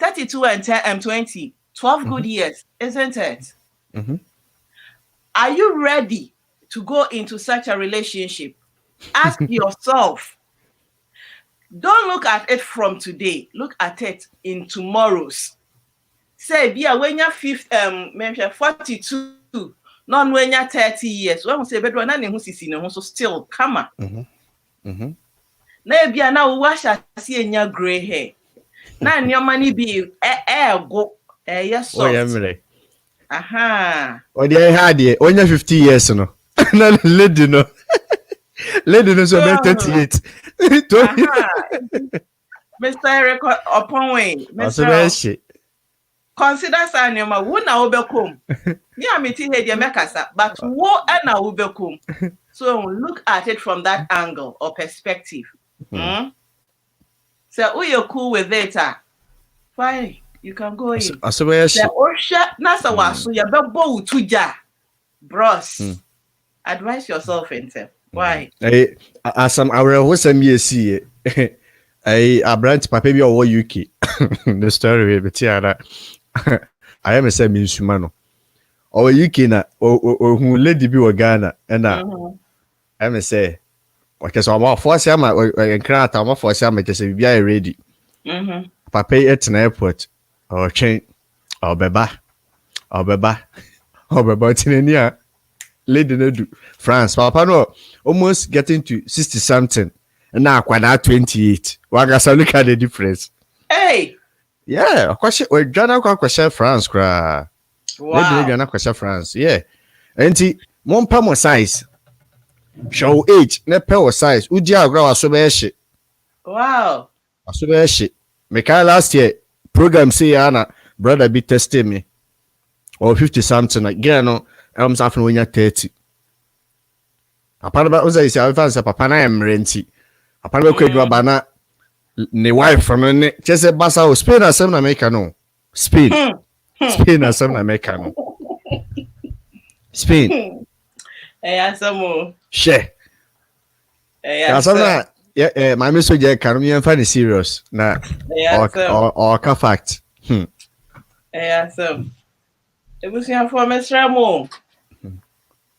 32 and 10 and 20. 12 good years, isn't it? Are you ready to go into such a relationship? Ask yourself. Don't look at it from today. Look at it in tomorrow's. Say, when you're 42, not when you're 30 years. When we say, but when I'm so still come on. Now wash a see in your gray hair. Now your money be go yes. Oh, yeah, Oh, they had it when you're 50 years, no. No, lady, no. Lady, no, so 38. Mr. Eric upon way. Mr. Consider Sanyama, who now become. Yeah, me tea head mekasa, but what and now become. So look at it from that angle or perspective. So, you're cool with it. Fine, you can go in. So where she? Nasa was so you bow to ja. Bros. Advise yourself in them. Why? As some our wholesome year see a branch papa bi or UK. The story with Tiara. I am a semi insumano. Or UK na or who lady be Ghana and I am say. Okay, so I'm force am and crat I'm for some just be ready. Papa at an airport or chain or beba tinenia. Lady no do France papa no almost getting to 60 something and now quite 28. Wagasa look at the difference. Hey, yeah, question we Ghana question France cra. Wow. Lady Ghana question France, yeah. And one pound size show age ne power size uji agro aso be hye. Wow. Aso be hye. Me can last year program say ana brother be testing me or 50 something again no I'm saying when you're 30. Apart about us, I say, Papa, I am renty. Apart about Bana, the wife from just a bassa or Spain or some American. No, Spain or some American. Spain. Hey, some more. Share. Yeah, my message can be funny serious. Nah, or fact. Hey, some. It was here for Mr. Ramo.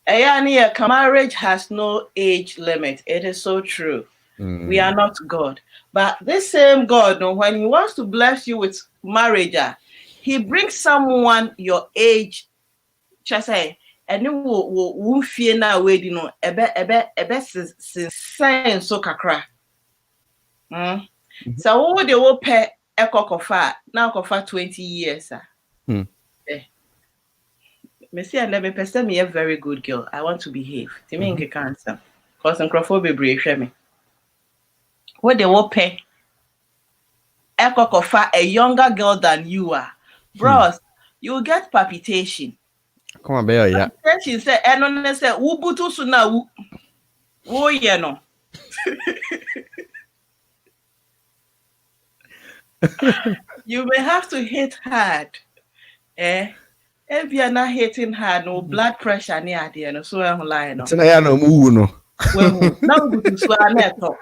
Marriage has no age limit. It is so true. We are not God. But this same God, when he wants to bless you with marriage, he brings someone your age, just say, and you will fear now waiting no ebe sense so kakra. So what would they will pay EKOW now for 20 years? Messi and me person me a very good girl. I want to behave. To me in cancer. Cause Nkrophobia brave me. What they will pay EKOW a younger girl than you are. Bros, you will get palpitation. Come on, bear, yeah. She said, and on say, Ubutu suna wo ye no. You may have to hit hard. If you're not hitting hard, no blood pressure near the end, so I'm lying. No. Well, now we so I neto.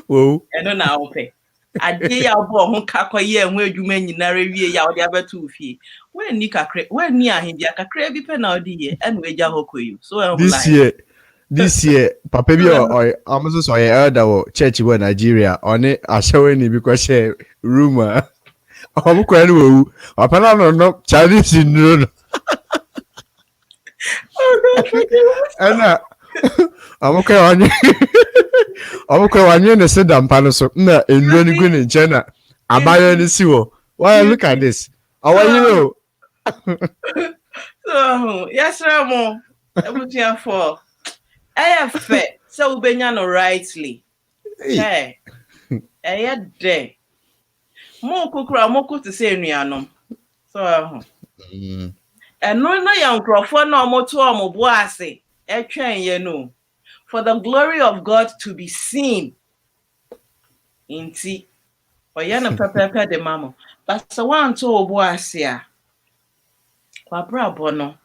Whoa. And now pay. I day our born kakoye and where you mean you narrow ya or the other 2 feet. When Nika when near him, Yaka crabby penalty and we jahoko you. So I'm this year, Papa or almost saw a church in Nigeria on it. I show any because rumor. I'm quite woo. No Chinese in no. And I'm okay on you. I'm okay on you and said, I'm panoso. No, in running good in China. I buy any sewer. Why look at this? How are you? So, yes, Ramo. Everything for. I have faith. So, Benyano rightly. Hey, I had day. More cook to say, Niano. So, and no young Crawford no more to a boise. A train, you know. For the glory of God to be seen. In tea. Or yana pepper de mamma. But so one to boasia. Abrabɔ no.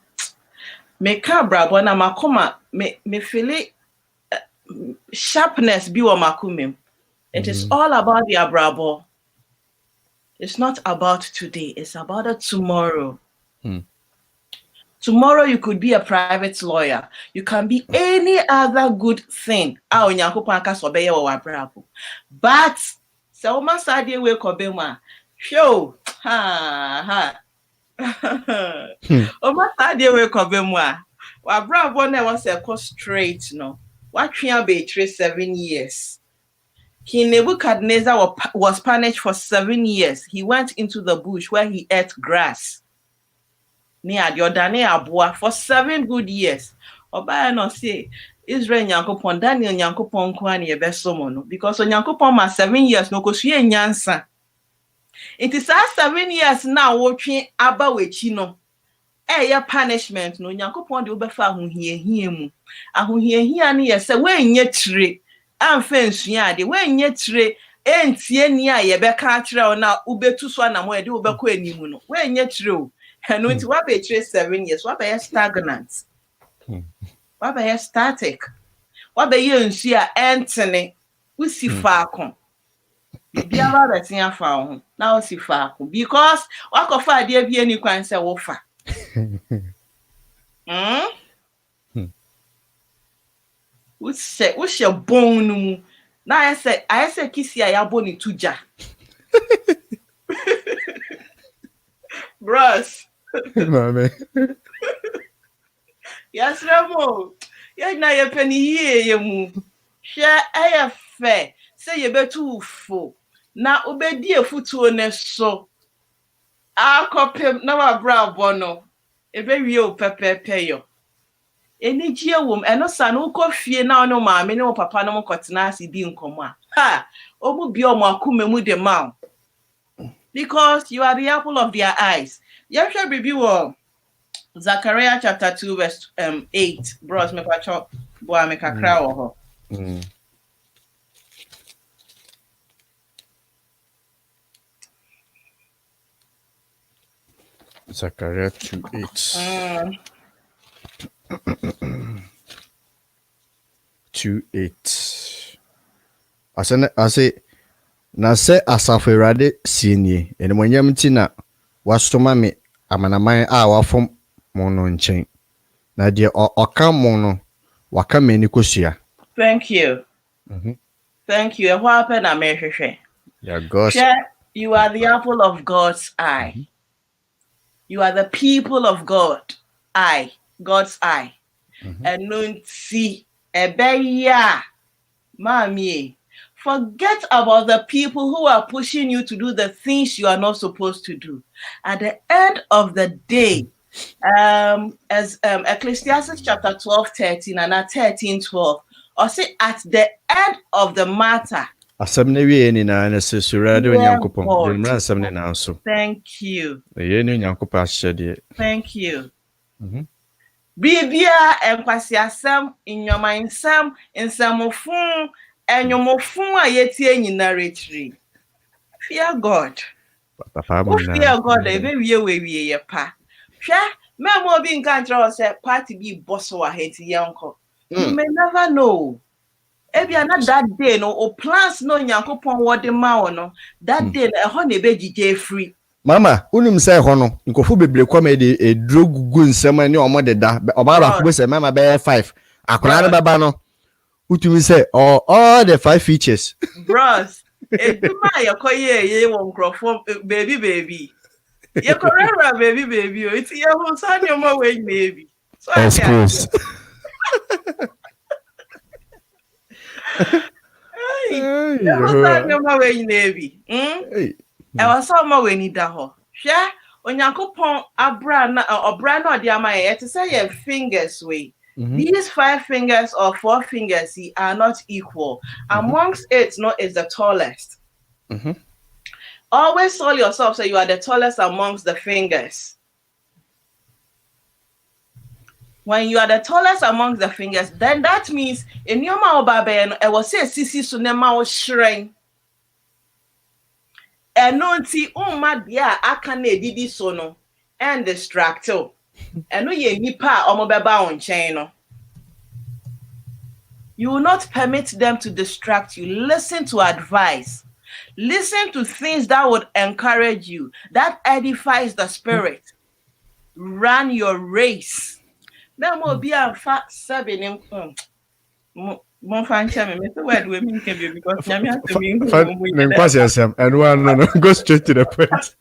Me ka abrabɔ na makoma me feel sharpness bi wɔ makomem. It is all about the abrabɔ. It's not about today. It's about the tomorrow. Tomorrow you could be a private lawyer. You can be any other good thing. Onyankopɔn aka so bɛyɛ wɔ abrabɔ. But sɛ wo ma saa deɛ we kɔbɛ mu a, hwɛ ha. Oma sadie we kobemwa. Wa brabo na was a straight no. What tria be 7 years. King Nebuchadnezzar was punished for 7 years. He went into the bush where he ate grass. Near Jordane Abua for 7 good years. Oba no say Israel Nyankopon Daniel Nyankopon kwani ebesomo no because Nyankopon ma 7 years no kosue nyansa. It is 7 years now watching aba wechi no. Your punishment no Nyankopon de obefa ahohiahia mu. Ahohiahia ne ye se wenye tire amfa nsua ade wenye tire entie ni a ye beka kire o na ubetu so na mo ye de obekọ animu no wenye tire o. Eno nti wa be tire 7 years wa be stagnant. Wa be static. Wa be ye nsua entene usi faako. Biara betia fa ho na o si faako because wakofa ade bia ni kwan se wo fa. What's your bone? Now I said, Kissy, I have bone tuja. Bros. Maame. Yes, Ramo. Yeah, now you're penny here, you move. Share a fair. Say you bet too full. Now obey dear foot to a so. I'll copy now a brow bono. A very real pepper payo. Any dear woman, and no son who coffee now no mammy, no papa no cotinasi di Nkɔmmɔ. Ha! Omu bio makume mu de mouth. Because you are the apple of their eyes. You shall review Zechariah chapter 2, verse 8. Bros, me pacho boa me kakra wo ho. Zechariah 2:8. 2:8. I say na se asafo Awurade sienie enimonyam ti na wasoma me amanaman a wafom mo no nchen Na dia okamo no waka mani kosua. Thank you. Thank you. What happened Yeah, gossip. You are the apple of God's eye. You are the people of God. God's eye. And nun see ebeya Maame. Forget about the people who are pushing you to do the things you are not supposed to do. At the end of the day, as Ecclesiastes chapter 12:13 and at 13:12, or say at the end of the matter. Asɛm na wie ni na se surade onyankopɔn. Dwumra asɛm ne na so. Thank you. Ye ni onyankopɔn ahyɛde. Thank you. Bibia enkwasiasɛm, inyomansɛm, nsamofun, enyomofun a yetie nyina retiri. Fear God. Fear God, ebe wie ye pa. Hwɛ, memo obi nka nkyerɛ wo sɛ party bi boss wa henti yanko. You may never know. Ebia na that day no o plans no nyankopɔn wode ma wo no. That day na ɛhɔ na ebe gige free. Mama, unum say ho no, nkofo bebre kwama de edro gugu nsɛm ani omo deda. Oba ba ko say mama be 5. Akona ne baba no. Utumi say all the 5 features. Bros, eduma yakoye ye won krofo baby. You correct baby. It's your whole son your more way baby. So of course. Hey, your more way baby. Hey. I was so more way ni da ho. Hwe onyankopon abra na ode ama ye to say your fingers way. These 5 fingers or 4 fingers are not equal. Amongst it, no, is the tallest. Always tell yourself so you are the tallest amongst the fingers. When you are the tallest amongst the fingers, then that means in your mouth, baby, I will say, "Sisi sunema o shrine." And no ti umma dia akane didi sono and distracto. And no ye nipa omobeba on chain. You will not permit them to distract you. Listen to advice. Listen to things that would encourage you, that edifies the spirit. Run your race. Now, more be a fat 7 more fancy me. So where do we mean can be because Nyame has to be and one no go straight to the point.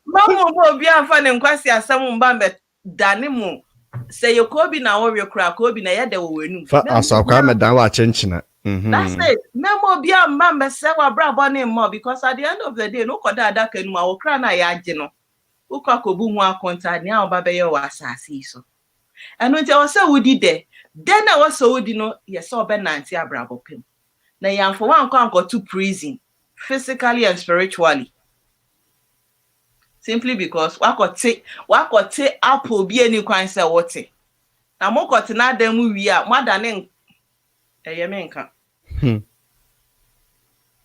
Mama mo be a fan nkwasi asem mba me dane mu. Say Yakobi na worry crack obi na ye de wo wenu. Fa asakwa me dan wa chenchina. That's it. Memo be a mama say wa Abrabɔ ne mo because at the end of the day no koda adaka nu a okra na ya age no. Ukwa kobu hu akonta ne a oba be ye wa asase so. Eno nti wo say wudi de. Then I was so wudi no ye say obe nanti Abrabɔ pem. Na yan for one anko to prison physically and spiritually. Simply because wakote apple bi ani kwan say wote. Na mokote na adam wi a madane menka.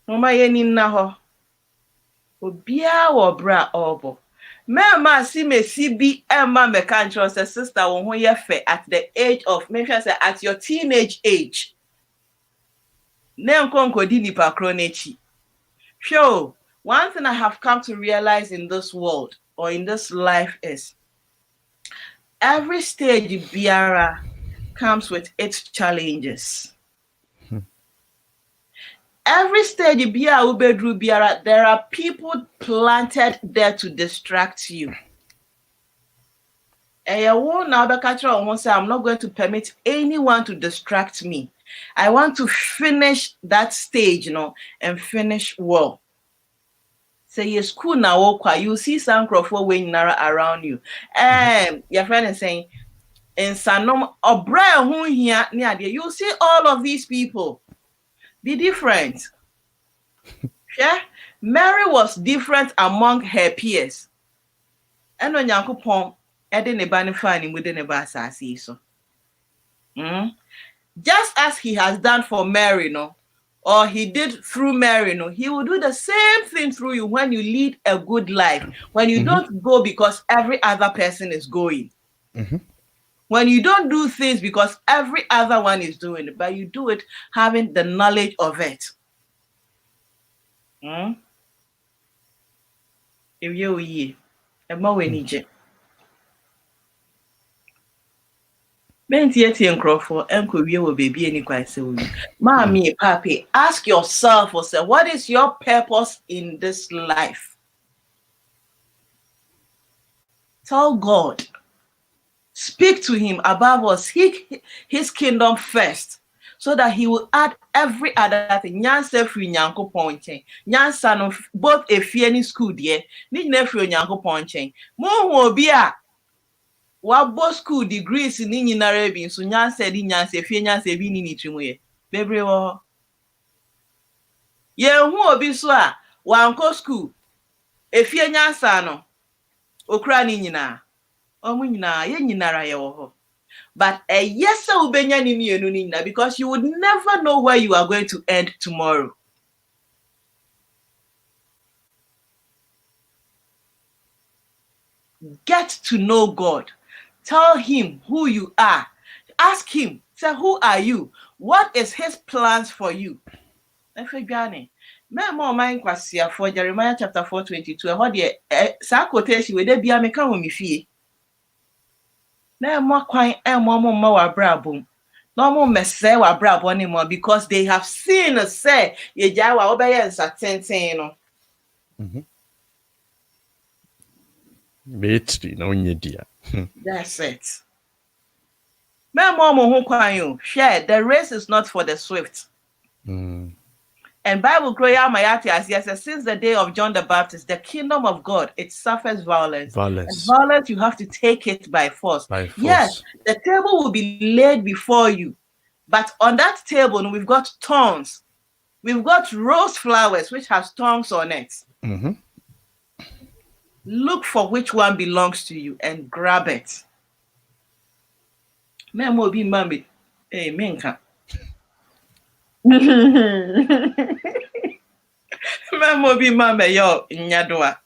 Mama ye ni na ho. Obia wo bra obo. Mama si mesi bi emma me kan tro say sister wo ho ye fe at the age of make sure say at your teenage age. Ne nkonkodi nipa kro nechi. Sure. One thing I have come to realize in this world or in this life is every stage biara comes with its challenges. Every stage biara, there are people planted there to distract you. I'm not going to permit anyone to distract me. I want to finish that stage, and finish well. Say your school now, you see some crowd weighing around you. Your friend is saying, in Sanom or Brian who here near there, you see all of these people be different. Yeah, Mary was different among her peers. And when Yankupon Eden Ebanifani within a basasi so. Just as he has done for Mary, or he did through Mary, he will do the same thing through you when you lead a good life. When you don't go because every other person is going. When you don't do things because every other one is doing it, but you do it having the knowledge of it. If you Emma Wenije. Mentieti nkrofo enko wie wo baby ani kwase wo. Maame, papi, ask yourself or say, what is your purpose in this life? Tell God. Speak to him above all. Seek his kingdom first, so that he will add every other thing. Nyansa free nyanko ponchen. Nyansa no both a fear school dear. Ni na free nyanko ponchen. Mo ho obi a wabo school degrees ni nyinara bi so nyansa di nyansa fie nyansa bi ni nitwimu ye. Bebre wo. Ye hu obi so a wanko school. Efie nyansa no okura ni nyina. Omu nyina ye nyinara ye wo ho. But yes, because you would never know where you are going to end tomorrow. Get to know God. Tell him who you are. Ask him, say, who are you? What is his plans for you? For Jeremiah chapter 4:22. How the quotation where they be a meka wo me fie. Na mo kwan mo ma wa brabom. No more messy wa brabo anymore because they have seen us say ye ja wa obeye nsatenten no. Betri na onye dia. That's it. Me mo ho kwan yo. Share the race is not for the swift. And Bible Gloria Mayati as yes, since the day of John the Baptist, the kingdom of God, it suffers violence. And violence, you have to take it by force. Yes, the table will be laid before you. But on that table, we've got thorns. We've got rose flowers, which has thorns on it. Look for which one belongs to you and grab it. Memo be mami. Hey, menka. Memo be mama yo nyadwa.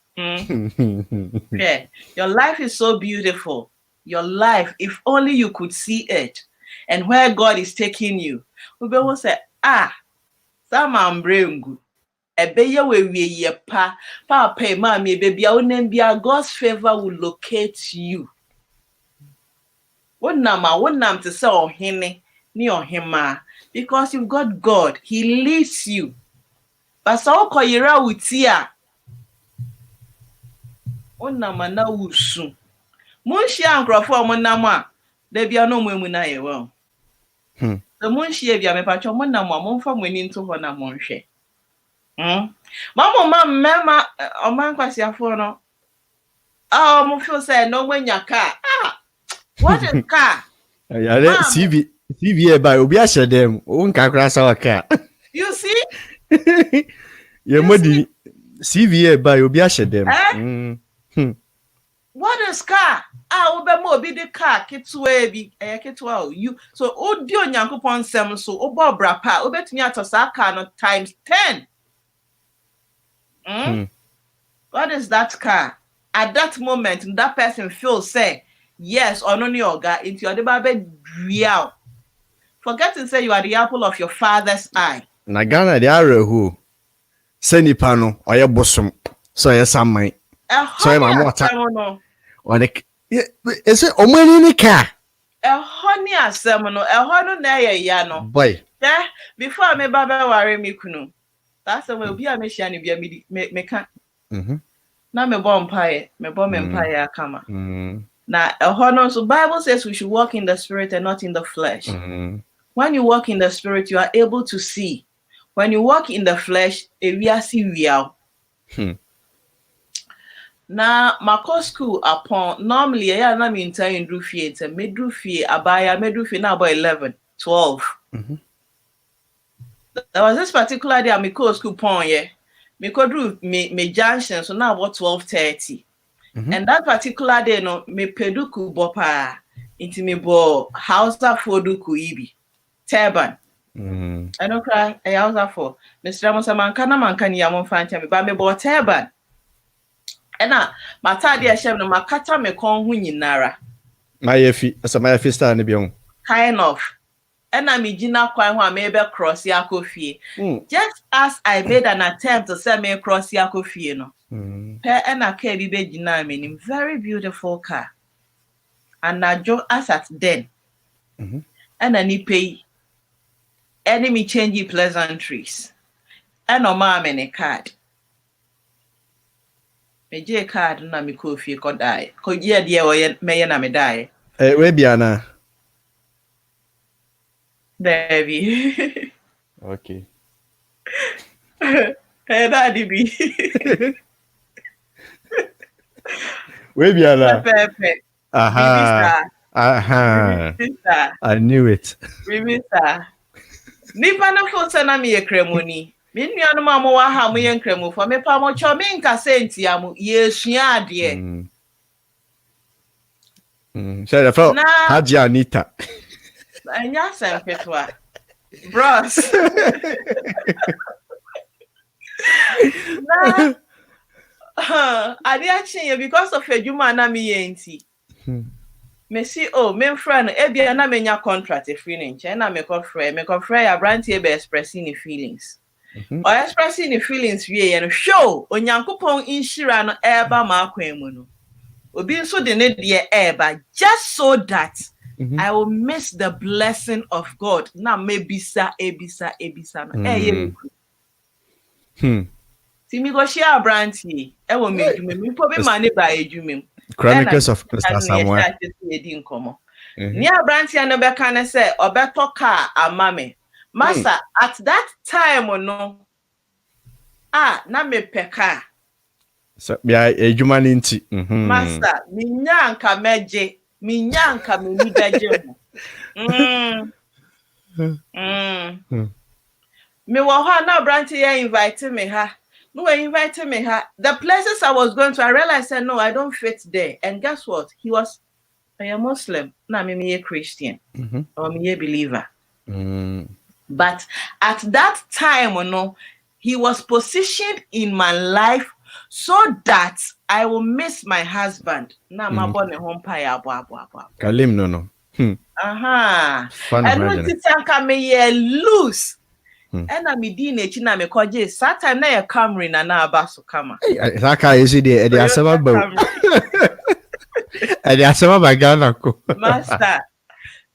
Yeah, your life is so beautiful. Your life, if only you could see it, and where God is taking you. We will say, some ambrengu. Ebeye we ye pa pay mami baby onem God's favor will locate you. Wonam to say ohene ni ohema because you've got God. He leads you. But so koyira utia. Wonam na wusu. Munshi ankrofo monam de bia no mu na ye wo. The munshi bia me pacho monam monfa mani nto ho na monhwe. Mama oman kwasiafo no. Mo feel say no mwanya car. What is car? Yeah, CV by obi ahye dem. O nka kra sa wa car. You see? Ye modi CV by obi ahye dem. What is car? Obe mo obi the car kitwe bi kitwa you. So odi onyankopon sem so obo bra pa obetumi atosa car no times 10. What is that car? At that moment, that person feels say yes or no yoga into your baby real. Forget to say you are the apple of your father's eye. Na Ghana the are who seni pano oye bosom so ye samai. So ye mamota. Or the is it omani ni car? Honey asemono hono na ye ya no. Boy. Yeah, before me baba worry me kunu. That's the way obi a me hia ne bia me ka. Na me bo mpaye, me bo me mpaye akama. Na hono so Bible says we should walk in the spirit and not in the flesh. When you walk in the spirit, you are able to see. When you walk in the flesh, we are see real. Na mako school upon normally I na me enter in Drufie and medrufie abaya medrufie na about 11, 12. There was this particular day I me call school pon yeah. Me could do me junction so now about 12:30. And that particular day no me peduku bopa into me bo hausa foduku ibi turban. I don't cry a hausa for Mr. Mosamanka manka ni amon fanta me ba me bo turban. Ena matade a shem no makata me kon hu nyinara. Mayefi asa mayefi star ne bion. Kind of. Ena me gina kwan ho a me be cross yakofie. Just as I made an attempt to send me cross yakofie no. Ena car bi be gina me nim very beautiful car. And na jo as at then And any pay enemy change pleasantries. And no Maame ne card. Me J card na me ko fie ko die. Ko ye de o me na me die. We biana. Baby. Okay. Hey, daddy be. We biana. Perfect. Aha. Aha. I knew it. Remember. Nipa no fo se na me ye kremoni. Me nuanom amo wa ha mo ye kremofo. Me pa mo cho me nka senti am ye sua ade. So the fellow Haji Anita. Anya sempetwa. Bros. Na ade achi because of adwuma na me ye nti. Me see me friend e bia na menya contract e free nche na me confrey ya brand e be expressing the feelings. Or expressing the feelings wie no show onyankopon inshira no eba ma akwan mu no. Obi nso de ne de eba just so that I will miss the blessing of God. Na mebisa ebisa no. Ti mi go share brand e wo me edwuma mi po be ma ne ba edwuma. Chronicles of Mr. Samuel. Ni abrantia no beka ne say obeto car amame. Master at that time no na me peka. So bia edwuma ni nti. Master minya nka meje, minya nka meni beje mo. Me wo ha na abrantia invite me ha. No, he invited me. The places I was going to, I realized that no, I don't fit there. And guess what? He was a Muslim. No, me a Christian. Or me a believer. But at that time, he was positioned in my life so that I will miss my husband. Na my born home pie Kalim no. And when it's me loose. And I'm in a china me koje Satan na ya Camry na abaso kama. That car is the asema ba. The asema ba Ghana ko. Master,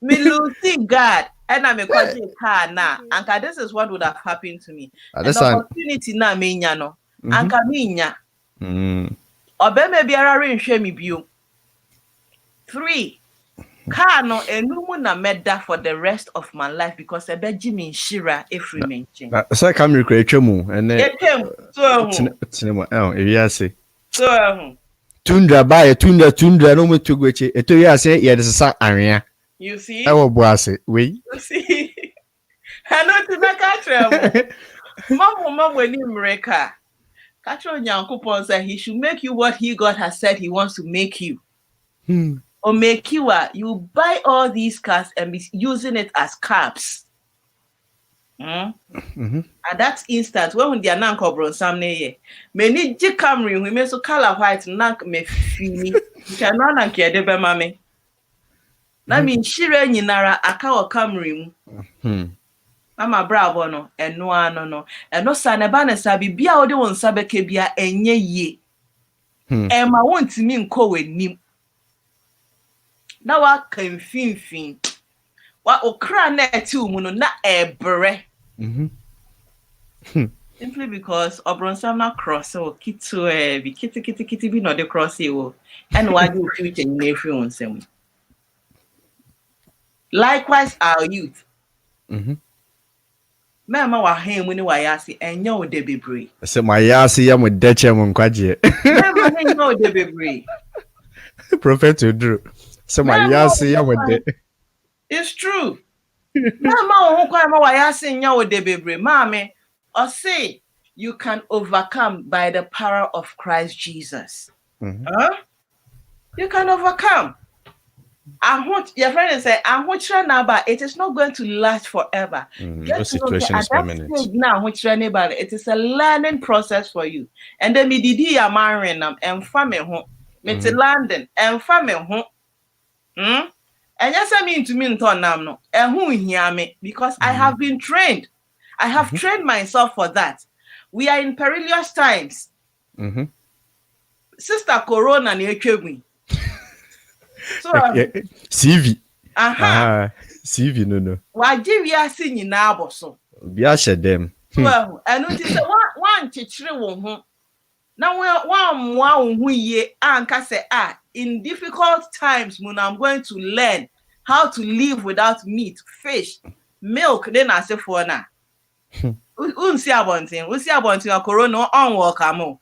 me losing God and I'm a koje car na. Anka this is what would have happened to me. The opportunity na me nya no. Anka me nya. Obe me biara renhwe me bio. 3 car no enumu na meda for the rest of my life because ebeji me shira every mention. So come recreate mu and then tundra ba tundra no mu tugweche eto ya se ye desesa anwea. You see? I will boase we. You see? I know to make a travel. Mama when you mreka. Katro nyankopon said he should make you what God has said he wants to make you. Or make you buy all these cars and be using it as cabs. At that instant, when they are not covering some nay, many J Camry, we may so color white, nank me fee, cannot and care de mammy. Na mean, she ran in Nara, a cow Camry. I'm a bravo no, and no, and no son a banner sabi be out on Sabekebia and ye. And my want to mean co with nim. Now I can fin. What okra na tu muno na ebre. Simply because Obronsam na cross so kitu be kitty be no the cross you. And why do future in every one same. Likewise our youth. Mama wa hen muni wa yasi enyo de bebre. Se my yasi ya mu deche mu nkwaje. Mama hen no de bebre. Prophet Drew. So my yasi ya mu de. It's true. Mama won kwa ma wa yasi enyo de bebre. Mame, or say you can overcome by the power of Christ Jesus. You can overcome. Your friend say, it is not going to last forever. No situation is permanent. Now, it is a learning process for you. And then me didi ya marrying them and family home. Me to London and family home. And yes, I mean to me no. And who hear me because I have been trained. I have trained myself for that. We are in perilous times. Sister Corona ni echwe. So CV. CV no. Waje wiase nyina aboso. Bi ahye dem. Well, enu ti se wan chichire wo ho. Na wan moa wo ho ye anka se in difficult times when I'm going to learn how to live without meat, fish, milk, then I say for na. Unsi abontin corona on work amo.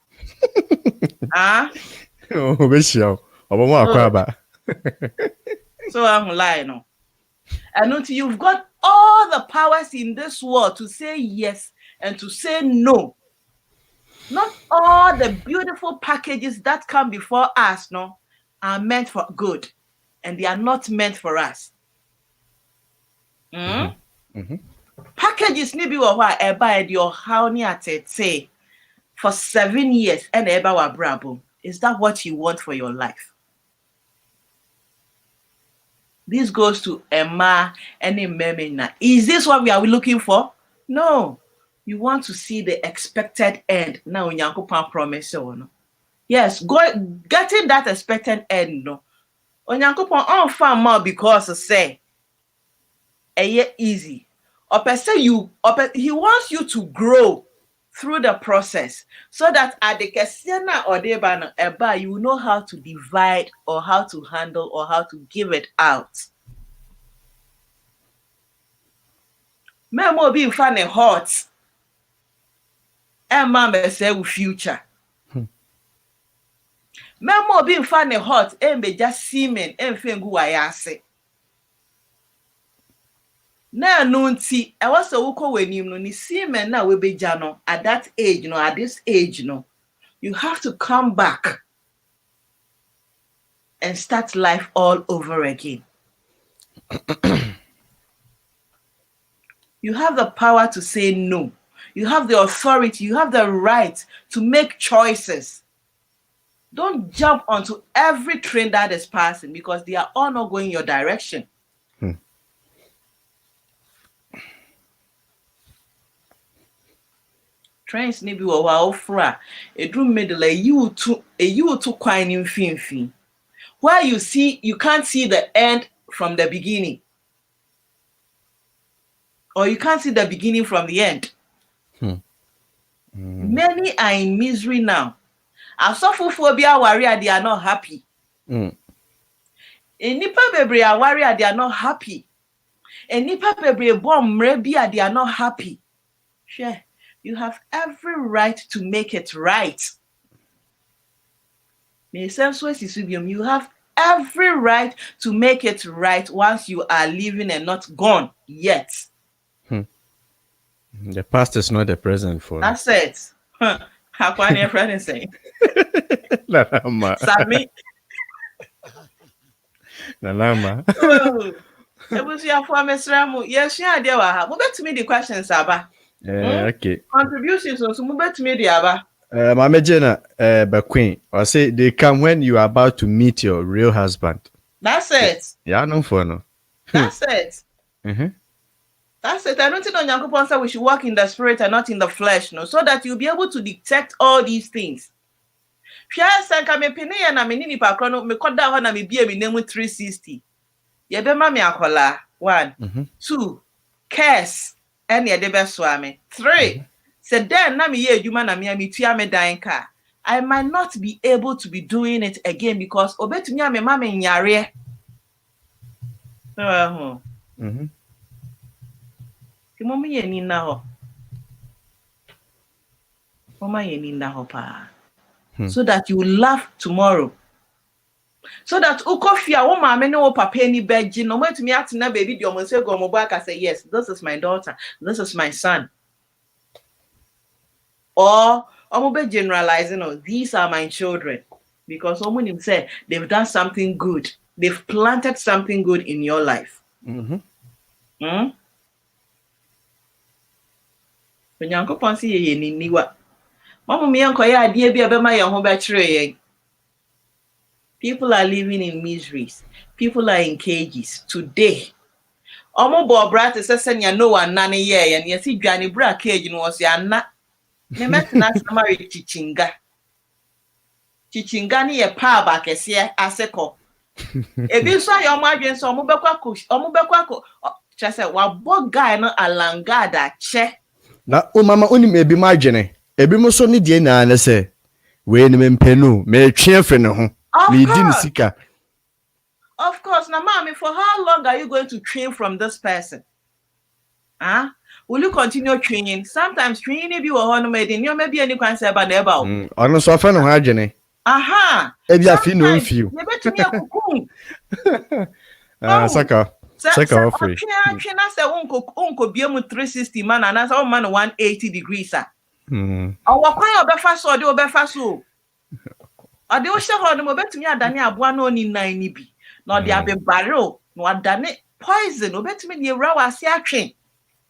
Ah? Oh, be sure. Obomo akwaba. So I'm lying no. And until you've got all the powers in this world to say yes and to say no. Not all the beautiful packages that come before us, no, are meant for good, and they are not meant for us. Packages maybe what eba your how ni atete for 7 years and eba wa brabo. Is that what you want for your life? This goes to Emma and Memena. Is this what we are looking for? No. You want to see the expected end. Now, Onyankopon promise you. Yes, getting that expected end. No. Onyankopon on farm more because say, easy. He wants you to grow through the process so that at the Kesiana or Deba, you know how to divide or how to handle or how to give it out. Memo being funny hot. And mama say future. Memo being funny hot and be just seeming and fingu ayase. Na nunti I was a wuko when you no ni seeming na we be jano at that age, no, at this age, no. You have to come back and start life all over again. You have the power to say no. You have the authority, you have the right to make choices. Don't jump onto every train that is passing because they are all not going your direction. Trains maybe wa ofra a drum middle a you to quine in fin. Where you can't see the end from the beginning. Or you can't see the beginning from the end. Many are in misery now. Asofophobia warrior, they are not happy. In Nipa Bebre warrior, they are not happy. In Nipa Bebre bomb rebia, they are not happy. Sure, you have every right to make it right. You have every right to make it right once you are living and not gone yet. The past is not the present for us. That's it. How can your friend say? Sami. Nalama. It was your former Ramu. Yes, yeah, there were. Move to me the questions, Abba. Okay. Contributions, so move to me the Abba. Maame Jenna, Queen, I say they come when you are about to meet your real husband. That's it. Yeah, no for no. That's it. That's it. I don't think Onyankopon said we should walk in the spirit and not in the flesh, no, so that you'll be able to detect all these things. Sanka me pene ya na me nini pa krono me koda ho na me bia me nemu 360. Ye be ma me akola 1 2 curse and ye de be so ame 3 said then na me ye adwuma na me tua me dan ka. I might not be able to be doing it again because obetumi ame ma me nyare. Mama ye ni na ho. Mama ye ni na ho pa. So that you will laugh tomorrow. So that ukofia wo maame ne wo papa ni beji no matumi atena baby di omo say go mo back say yes, this is my daughter, this is my son. Or omo be generalizing, no, these are my children because someone him say they've done something good. They've planted something good in your life. Onyankopon si ye ni niwa. Mama mi anko ya adie bia be ma ye ho be kire ye. People are living in miseries. People are in cages today. Omo bo brat se senya no one nane ye and yesi dwane bra cage no was ya na. Me metina samari chichinga. Chichinga ni ye pa ba kese SETH. Ebi so your margin so omubekwa just say wa bo guy no alangada che. Na o mama oni me bi margin. Ebi mo so ni die na na say we ni mempenu me twe afre ne ho. Me di ni sika. Of course, now mommy, for how long are you going to train from this person? Huh? Will you continue training? Sometimes training be one made in you maybe any concept about the about. Ono so fa no ha agene. Aha. Ebi afi no mfiu. You bet me a cocoon. Saka offer. I say unko be 360 man and as all man 180 degrees sir. Our kwan obefa so de obefa so. Ade o hye ho no betumi adane aboa no ni nan ni bi. No de abe barrel no adane poison obetumi de ewra wase atwe.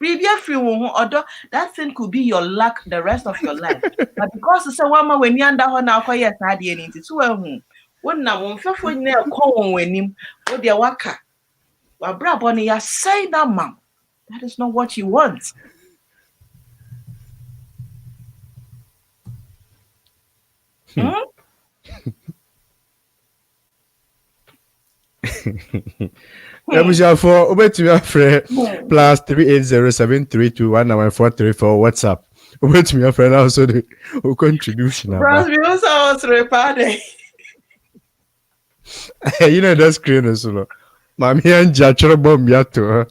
Previa free wo odo that thing could be your luck the rest of your life. But because say one man when you under ho na akoye sa de ni nti so ehun. Wonna wo mfefo nyina ekọ won wanim wo de waka. Abrabɔ ne ya say that man. That is not what you want. For obetumi afre +38073219434 WhatsApp. Obetumi afre now so the contribution. Bros, we also repade. You know that screen is so. Maame anja choro bomb yato.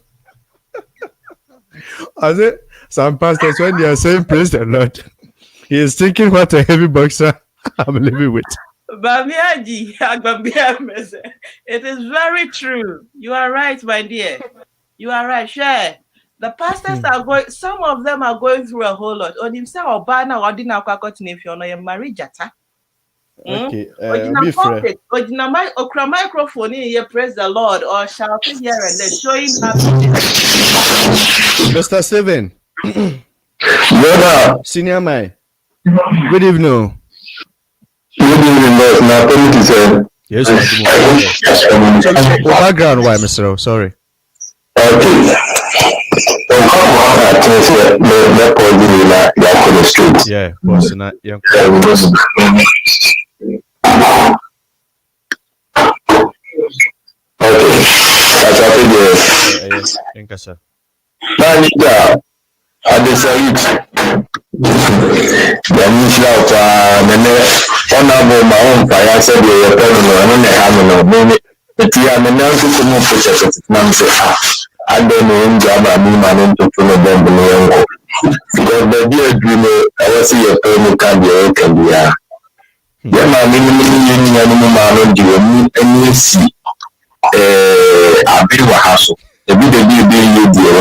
As it some pastors when they are saying praise the Lord, he is thinking what a heavy boxer I'm living with. It is very true. You are right, my dear. You are right. Share. The pastors are going. Some of them are going through a whole lot. On himself or bana or dina kwakoti if you're not married jata. Okay. Okra microphone here, praise the Lord, or shouting here and then showing happiness. Mr. Steven. Brother. Senior man. Good evening. Good evening, boss. Now, thank you, sir. Yes, background, why, Mr. Sorry. Okay. Yeah, boss, not young. Okay. Yes, thank you, sir. Anita, I decided the mission of honorable my own fire said we were telling you, but you are now to come up with a I don't know job I mean my own to follow them below. Because the dear dreamer, I was see a penny can be open here. Yeah, my minimum animal man do any see a bit of a hassle. The bit of you dear,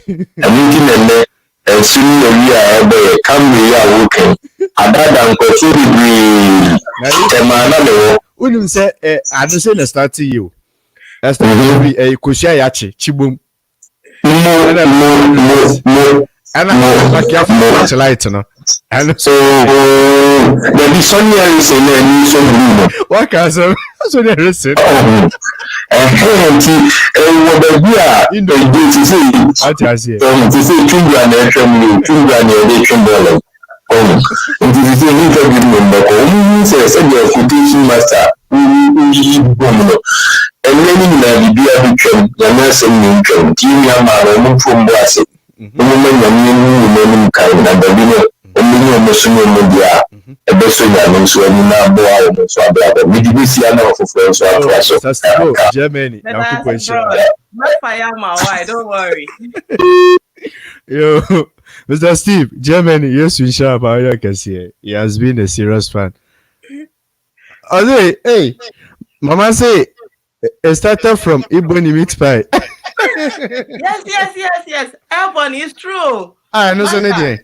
and meeting and soon we are able come we are working. I don't go wouldn't say I don't say the start to you. That's the a kushia yachi chibum. And I'm like you have to light, no. And so the Sonia is in so what can so there is it? In the day to say children it is an interview member says a quotation master and many be a victim, the nursing income, Tia from Brassy. Woman, kind and the winner, only emotional media, a best one, so I'm now bored, so I'm brother. We did see another for so Germany. Not fire my wife, don't worry. Yo, Mr. Steve, Germany, yes, we shall about you can see. He has been a serious fan. Hey, Mama say it started from Iboni meat pie. Yes. Ebony is true. I know so anything.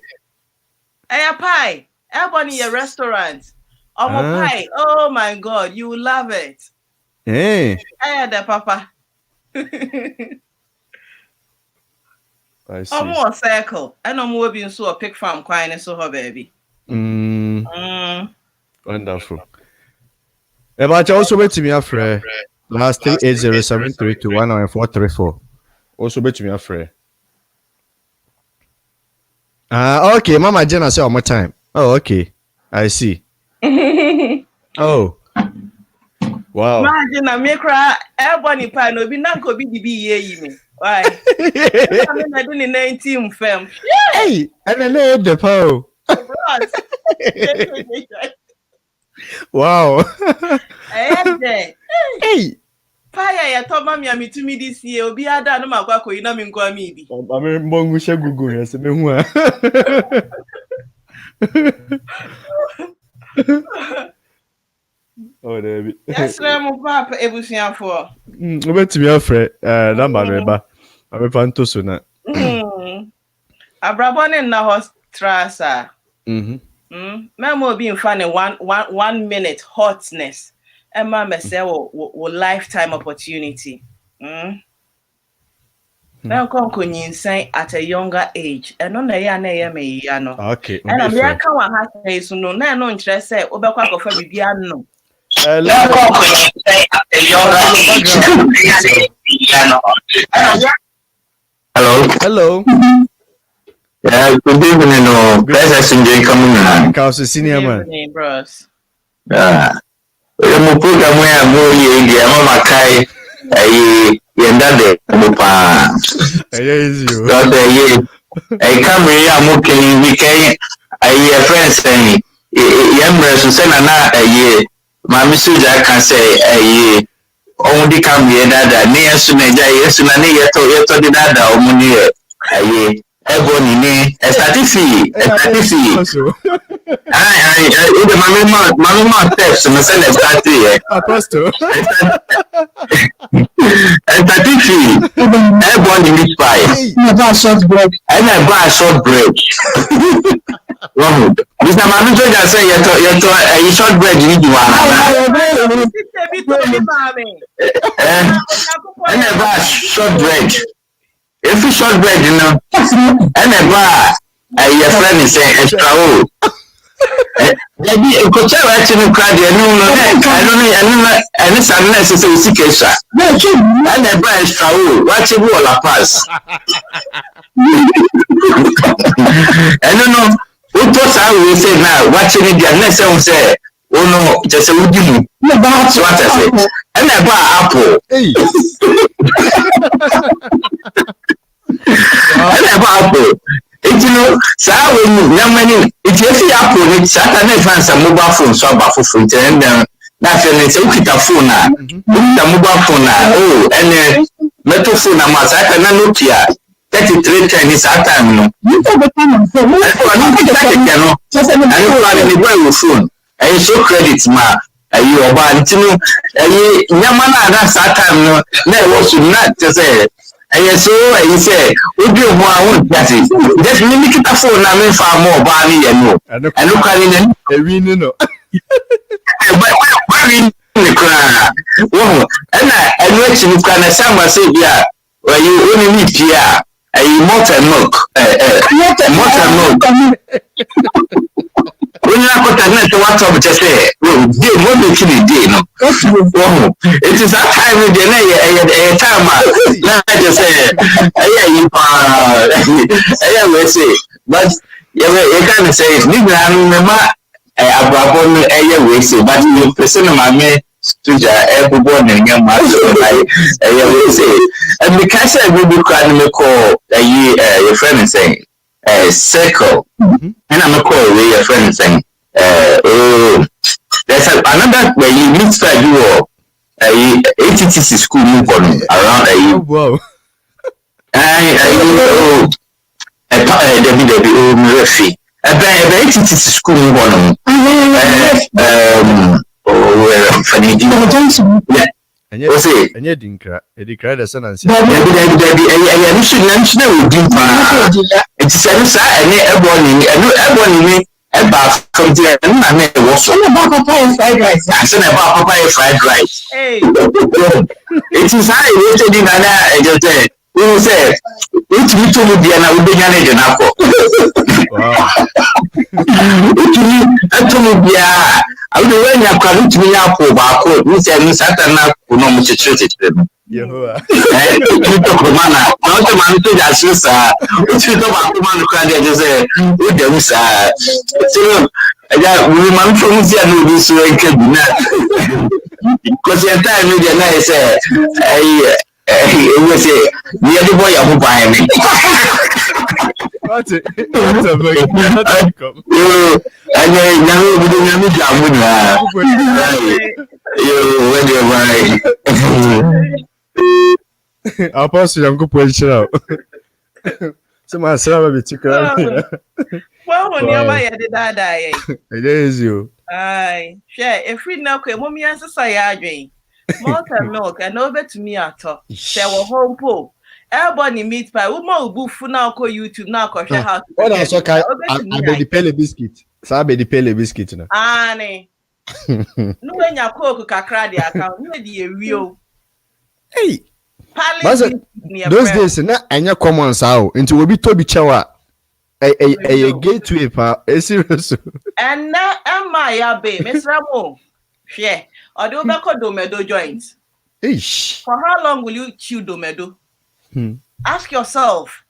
Hey, pie. Ebony a restaurant. Pie. Oh my God, you will love it. Hey. Hey, the papa. I see. More circle. I know more being so a pig farm quiet so her baby. Wonderful. But also wait to me after last 38073219434. Also bet me afraid. Okay, Mama Jenna say one more time. Oh, okay. I see. Oh. Wow. Imagine a micra airborne pan obi na ko bi di bi ye me. Why? I do in 19 fam. Hey, and then they the power. Wow. Hey. Fire ya to mama mi to me this year obi ada no makwa ko ina mi nkwa mi bi. Ame mbongu she gugu ya se me hu a. Oh, David. Yes, I'm papa ebusiafo. Obetimi afre number me ba. Ame panto so na. Abrabɔ ne na hostrasa. Memo be in fun 1 minute hotness. Emma me say wo lifetime opportunity. Now come konyin at a younger age. And no na ya me ya no. Okay. And I'm here kan wa ha say so no na no nkyerɛ sɛ obekwa kofa bibia no. Hello. Hello. Good evening. Pleasure to coming on. Cause senior man. Good evening, bros. Mo program where I'm going India, Mama Kai, Yendade, Mopa. I come here, I'm okay, we can, I friends saying, Yambers who send a year. My message I can say a year. Only come here that near Sunaja, yes, and I told the dada or money a year. Ebony, a statistic. My text and send a statistic. Apostle. A statistic. Ebony meat pie. I short break. And I buy a short break. Mr. Manager just say you short break you need one. And I buy short break. If you short bread, you know, and a bar, your friend is saying extra old. Maybe coach actually cried, I don't know, and it's unnecessary secret. And a bar extra old, watch it all a pass. I don't know what was I will say now, watching it, the unnecessary say, oh no, just a wood you. That's what I say. And a bar apple. And apple. It you know, so when if you see apple, it's Saturday fans a mobile phone, so about for food, and that's when it's a phone now. The mobile phone now, oh, and metal phone, I'm a Saturday Nokia 3310 is our time, no. You take the time and phone. I don't want any phone. And you show credit, ma. You are bad, you know, Yamana, that's our time, no. There was not to say. And so you say, we do more that is just limit the phone and make far more barley and no. And look at it, no. But in the crowd. Oh, and I watch you can a summer say, yeah, where you only need here a motor milk. Motor milk. When you put a net to what I just say, they won't be killing day, no. It is that time of the day, a time. I just say, I will say, but you can't say it's neither. I remember Abrabɔ a way say, but you person my man to everyone and young man. I will say, and because I will be crying, me call your friend and saying, SETHEKOW, and I'm a call away your friend saying, oh, there's another where you meet for you ATTC school move on around a wow. Murphy. ATTC school move on. And yet, Dinka, Eddie cried a son and said, about from there, and my name was about papaya fried rice. I said about papaya fried rice. It is high rated in an just said, we will say, which we told you, and I will be an agent. I told you, I will when you come to me up for barcode, we said, Miss Atana, who know much treated them. You talk man, not the man to that sister, which you talk about the man who can't just say, with them, sir. So, we man from the this way can be because your time media now is it was the other boy who buy me. What's it? What's a big outcome? And now we do not you I'll pass you. I'm going to point you out. So my son will be too crazy. Well, when you're my dad, it is you. Aye, share if we know, mommy answer say, Malt and milk, and over to me at all. There were home po. Everybody meat pie. We more boof now. Call YouTube now. Call share house. What else? Okay, I be the pele biscuit. So I be the pele biscuit now. Annie. No when you cook kakra the account. No the real. Hey. Those days na anya common sao. Into we be Toby Chawa. A gateway pa. A serious. And now Emma ya be Miss Ramo. Share. Or do back domedo joints. Ish. For how long will you chew domedo? Ask yourself.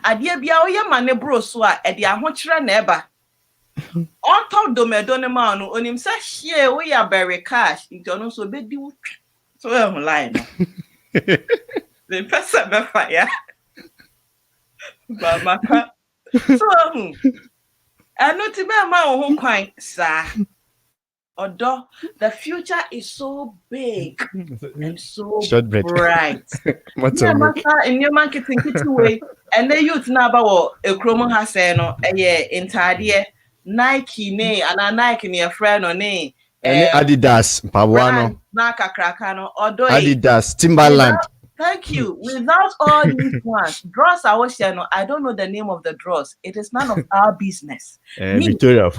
Adia bia oye mane bro so a e dia hochire na eba. On top domedo ne ma no onim say hie we ya bury cash into no so be di so e ho line no. The person be fire. Ba maka. So anu ti be ma ho kwan sa. Although the future is so big and so bright. What's in your marketing way, and the youth now about a chromo has no entire Nike ne and a Nike near friend or ne Adidas Pawano Naka Krakano or Adidas Timberland. Thank you. Without all these ones, draws our channel. I don't know the name of the draws. It is none of our business. Victoria,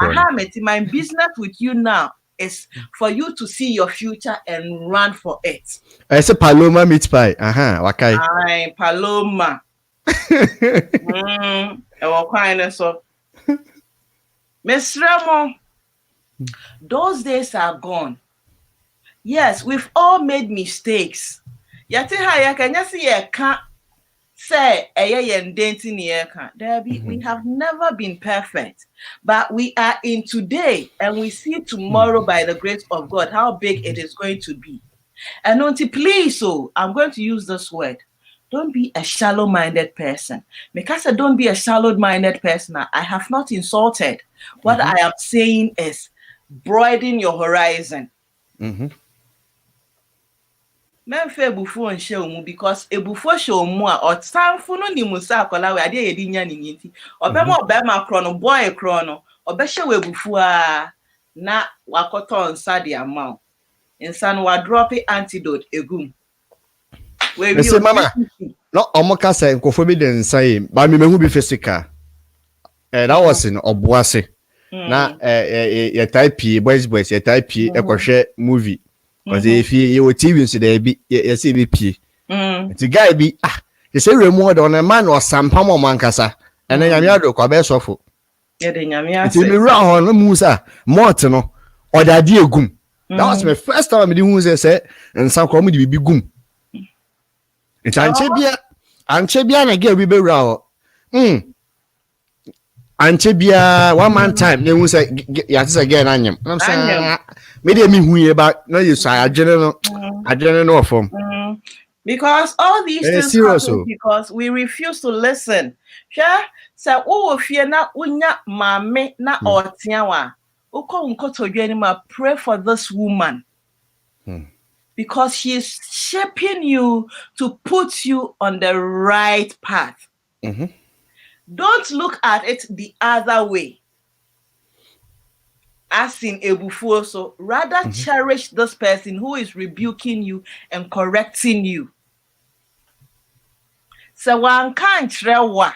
my business with you now is for you to see your future and run for it. I say Paloma meat pie. Wakai. Aye, Paloma. So, Miss Ramo, those days are gone. Yes, we've all made mistakes. Yati ha can you see a can't say we have never been perfect, but we are in today and we see tomorrow by the grace of God how big it is going to be. And until please, so I'm going to use this word. Don't be a shallow-minded person. Because I don't be a shallow-minded person, I have not insulted. What I am saying is broaden your horizon. Memfe bufo nche omu because ebufo she omu a otanfo no ni musa akola we ade yedi nya ni nti obema obema kro no boy kro no obehye we bufo a na wakoto nsa de amount nsa no wa drop antidote egum we bi o mama no omoka say nkofo bi de nsa yi ba me mehu bi physical that was in obuase na ye type boys ye type ekohwe movie. Because if you were TV, so they be CBP. It's a guy be you say remote on a man or some pamo mancasa, and then Yamiado Quabe Sofo. It's in the round on Musa, Mortano, or the idea gum. That was my first time with the Musa said, and some comedy be gum. It's Anchebia, and again, we be row. Anchebia, 1 man time, they will say, yes, again, I'm saying. Maybe me who about no you say I don't know from because all these things happen because we refuse to listen. Sure, so oh fear na unya mame na otiawa. Uko unkoto ma pray for this woman because she is shaping you to put you on the right path. Don't look at it the other way. As in ebufuo, so rather cherish this person who is rebuking you and correcting you. So one can't rewa.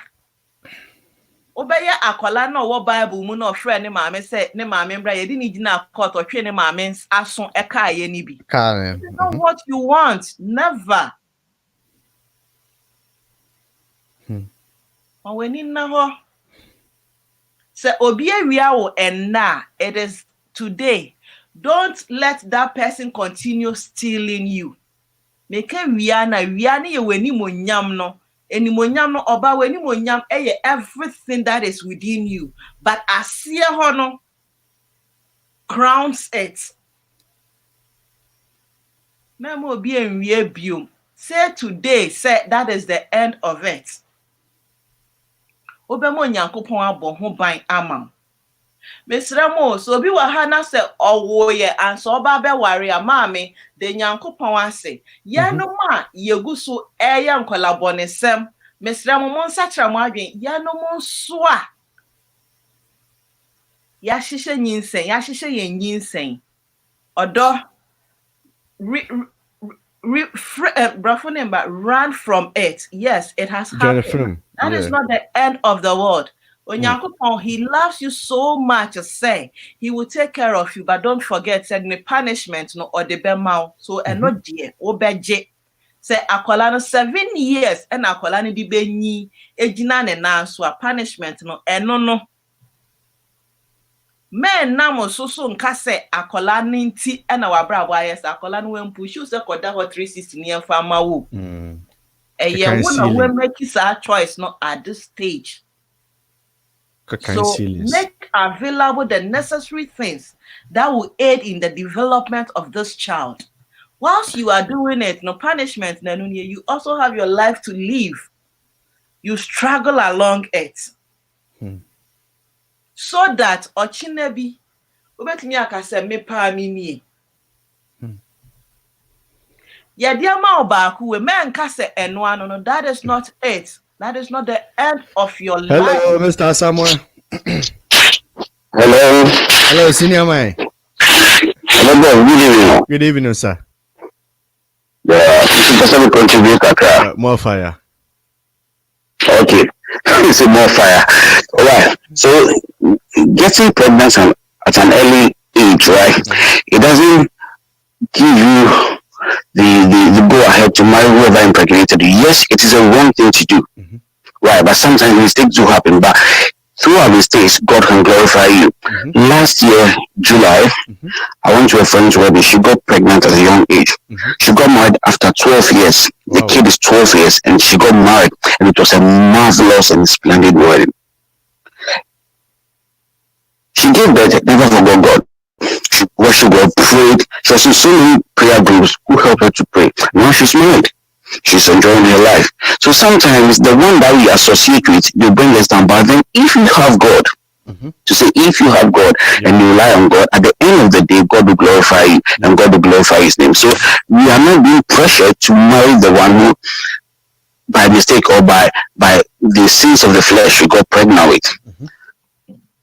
Obeya akwala no wo Bible mu no friend ne maame say ne maame mbra ye di ni gina court or twe ne maame aso eka ye ni bi. That's not what you want. Never. When in na so obia wiawo enna it is today. Don't let that person continue stealing you. Make wiana ye weni monyam no. Eni monyam no oba weni monyam eye everything that is within you. But asie hono crowns it. Na mo bi enwie biom. Say today, say that is the end of it. Obemo Nyankopon abɔ ho ban ama. Mesra mo so obi wa ha na se owo ye anso oba be ware a maame de Nyankopon ase. Ye no ma yegu so eye nkwalabɔnesɛm. Mesra mo nsa kyerɛ mo adwen ye no mo nso a ya hyehyɛ nyinsen, ya hyehyɛ ye nyinsen. Odo run from it. Yes, it has happened. That is not the end of the world. Onyankopon, he loves you so much to say he will take care of you, but don't forget said the punishment no or the bemau. So and not dear obeje. Say akwala no 7 years and akwala no di benyi ejina ne na so a punishment no no. Men namo so nka se akola nti e na wabrabo ayes akola no wempu shu se koda ho 360 ni emfa ma wo eye wona we make sa choice no at this stage. So make available the necessary things that will aid in the development of this child. Whilst you are doing it, no punishment, you also have your life to live. You struggle along it. So that Ochinebi ubetumi akase mepa mini. Yediama obaku we men kase enwa no, that is not it. That is not the end of your life. Hello, Mr. Samuel. Hello. Hello, senior man. Hello, good evening. Good evening, sir. Yeah, this is contribute. More fire. Okay. It's more fire. All right. So getting pregnant at an early age, right? It doesn't give you the go ahead to marry whoever impregnated you. Yes, it is a wrong thing to do, right? But sometimes mistakes do happen. But through our mistakes, God can glorify you. Last year, July, I went to a friend's wedding. She got pregnant at a young age. She got married after 12 years. The kid is 12 years, and she got married, and it was a marvelous and splendid wedding. She gave birth, never forgot God. She worshiped God, prayed. She was in so many prayer groups who helped her to pray. Now she's married. She's enjoying her life. So sometimes the one that we associate with, they bring us down. But then if you have God, to say if you have God and you rely on God, at the end of the day, God will glorify you and God will glorify his name. So we are not being pressured to marry the one who by mistake or by the sins of the flesh we got pregnant with.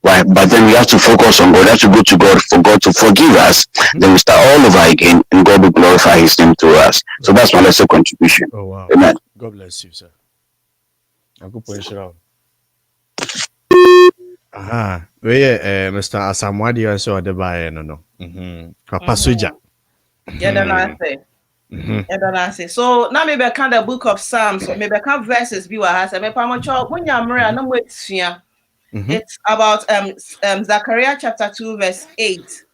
Right? But then we have to focus on God. We have to go to God for God to forgive us. Then we start all over again, and God will glorify his name through us. So that's my lesson contribution. Oh, wow. Amen. God bless you, sir. I'll go point it out. Mr. Asamwadi also the buyer, no. Papa Soja. Yeah, then I say. So now maybe I can the book of Psalms, maybe I can verses be what has me pamacho when you marry no wait. It's about Zechariah chapter 2 verse 8,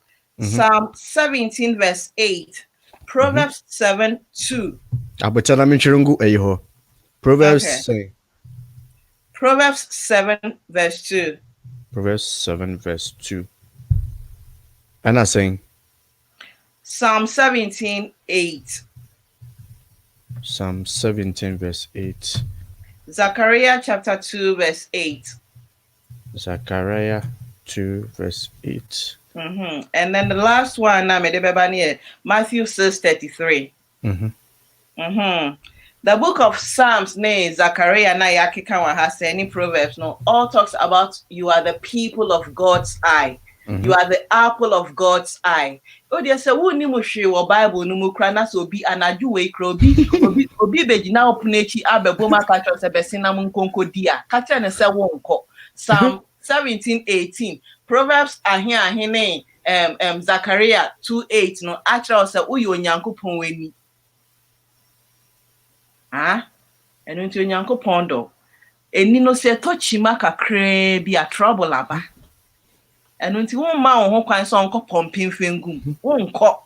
Psalm 17 verse 8, Proverbs 7:2. Abotala minchirungu eyo. Proverbs Proverbs 7 verse 2. Proverbs 7 verse 2. And I saying Psalm 17:8. Psalm 17 verse 8. Zechariah chapter 2 verse 8. Zechariah 2 verse 8. And then the last one, Matthew 6:33. The book of Psalms, Zechariah na yakikawa has any Proverbs, no, all talks about you are the people of God's eye. You are the apple of God's eye. Oh, they say, "Who ni mo share wa Bible no mo kra na so bi anaju we kra obi beji na opunechi abebo maka cho se besina mo nkonko dia. Ka tell ne se wo nko." Psalm 17:18. Proverbs ahine Zechariah 2:8 no actually say uyo Onyankopon weni. Enu nti Onyankopon do. Eni no se tochima kakra bi a trouble aba. Enu nti won ma ho kwan so onko pompin fengum. Wonko.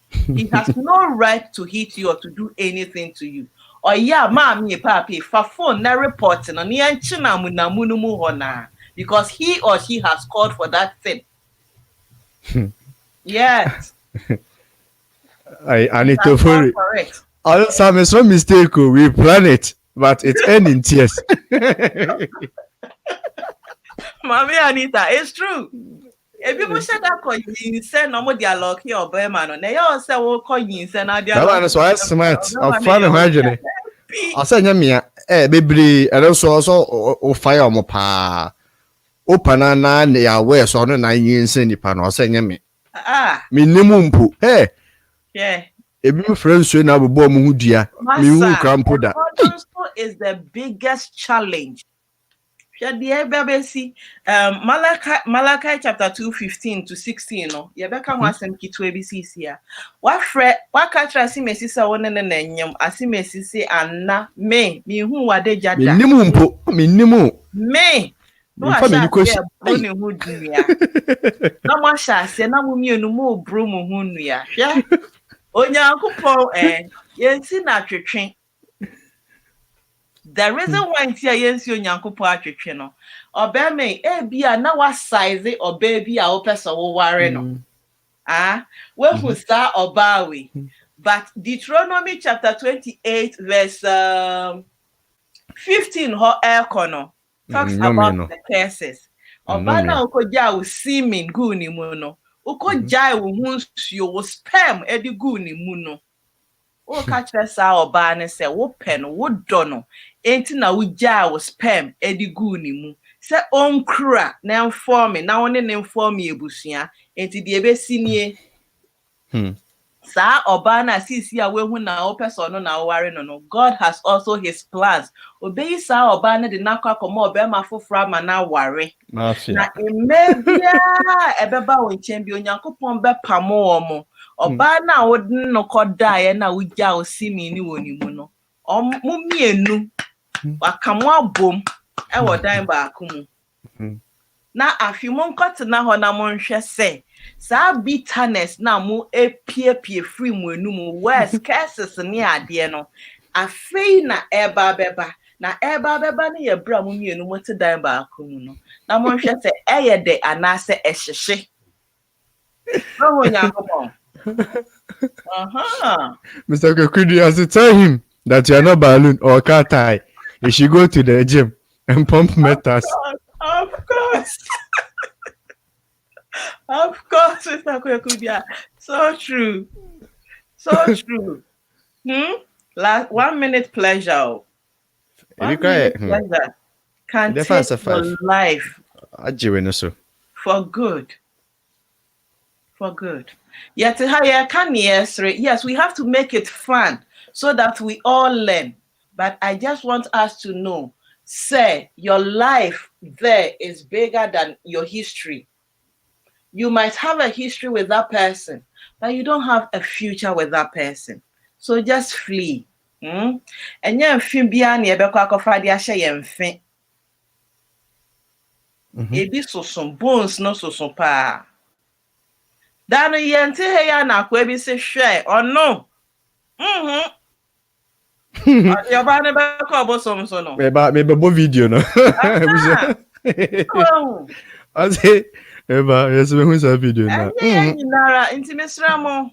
He has no right to hit you or to do anything to you. Or yeah, Maame papi fa phone na report no ne enchi na munamu no mu hona because he or she has called for that thing. Yes. Anita for it. Correct. Also, it's no mistake. We plan it, but it's ending tears. Maame Anita, it's true. If people say that you say no more dialogue here or Berman, they all say we call you say na dialogue. That's why smart. I'm fun imagine. I say nyamia bebre and also fire mo pa. Opana na ya we so no na yin se nipa no say nyame. Minimum mpo. Hey. Yeah. Ebi friends so na bobo mo hudua. Me hu krampo da. Is the biggest challenge. Malachi chapter 2:15 to 16 no yebeka ho asem kitwe bi sisia wa catch asimesi se won ne nanyam asimesi se anna me hu wade jada minimum mpo minimum me no asha boni hu duya na mo asha se na mo mienu mo bro mo hu nua hwe onyankopon yensi na twetwe. The reason why it's here yensi onyankopon atwetwe no obeme bia na wa size obaby a opesa wo ware no we who star obawe. But Deuteronomy chapter 28 verse 15 ho ekono talks about the curses. Obana okoja wo semen gu ni mu no okoja wo hunsuo wo sperm edi gu ni mu no o catch sa oba ne se wo pen wo do no enti na wo ja wo sperm edi gu ni mu se onkura na inform na woni ne inform ebusua enti de ebesi nie sa oba na sisi a we hu na o person no na wo ware no God has also his plans obeyi sa oba ne de nakwa komo oba ma fofora ma na ware na emebia ebeba wo nchen bi onyankopon be pamo omo oba na wo no kodae na wo ja o simi ni woni mu no mu mienu wakamo abom e wo dan ba akumu na afimo nkot na ho na mo nhwe se sa bitterness na mu epie free mu enum west curses ni ade no afei na eba beba na ne ye bra mu mienu mo te dan ba akumu no na mo nhwe se eye de anase ehyehye no ho nyankopon. Mr. Kokudi, as to tell him that you are not balloon or car tie, you should go to the gym and pump metals. Of course. Of course, Mr. Kokudi. So true. So true. Last 1 minute pleasure. 1 minute pleasure can take your life for good. For good. Yet, yes, we have to make it fun so that we all learn. But I just want us to know, say, your life there is bigger than your history. You might have a history with that person, but you don't have a future with that person. So just flee. And you feel beyond your back Ebi so some bones, no so some pa. Dano yente heya na kwa bi se hwe ono yo ba ne ba ko bosom so no me bo video no I say eba yes me hu sa video na nara inti mesramo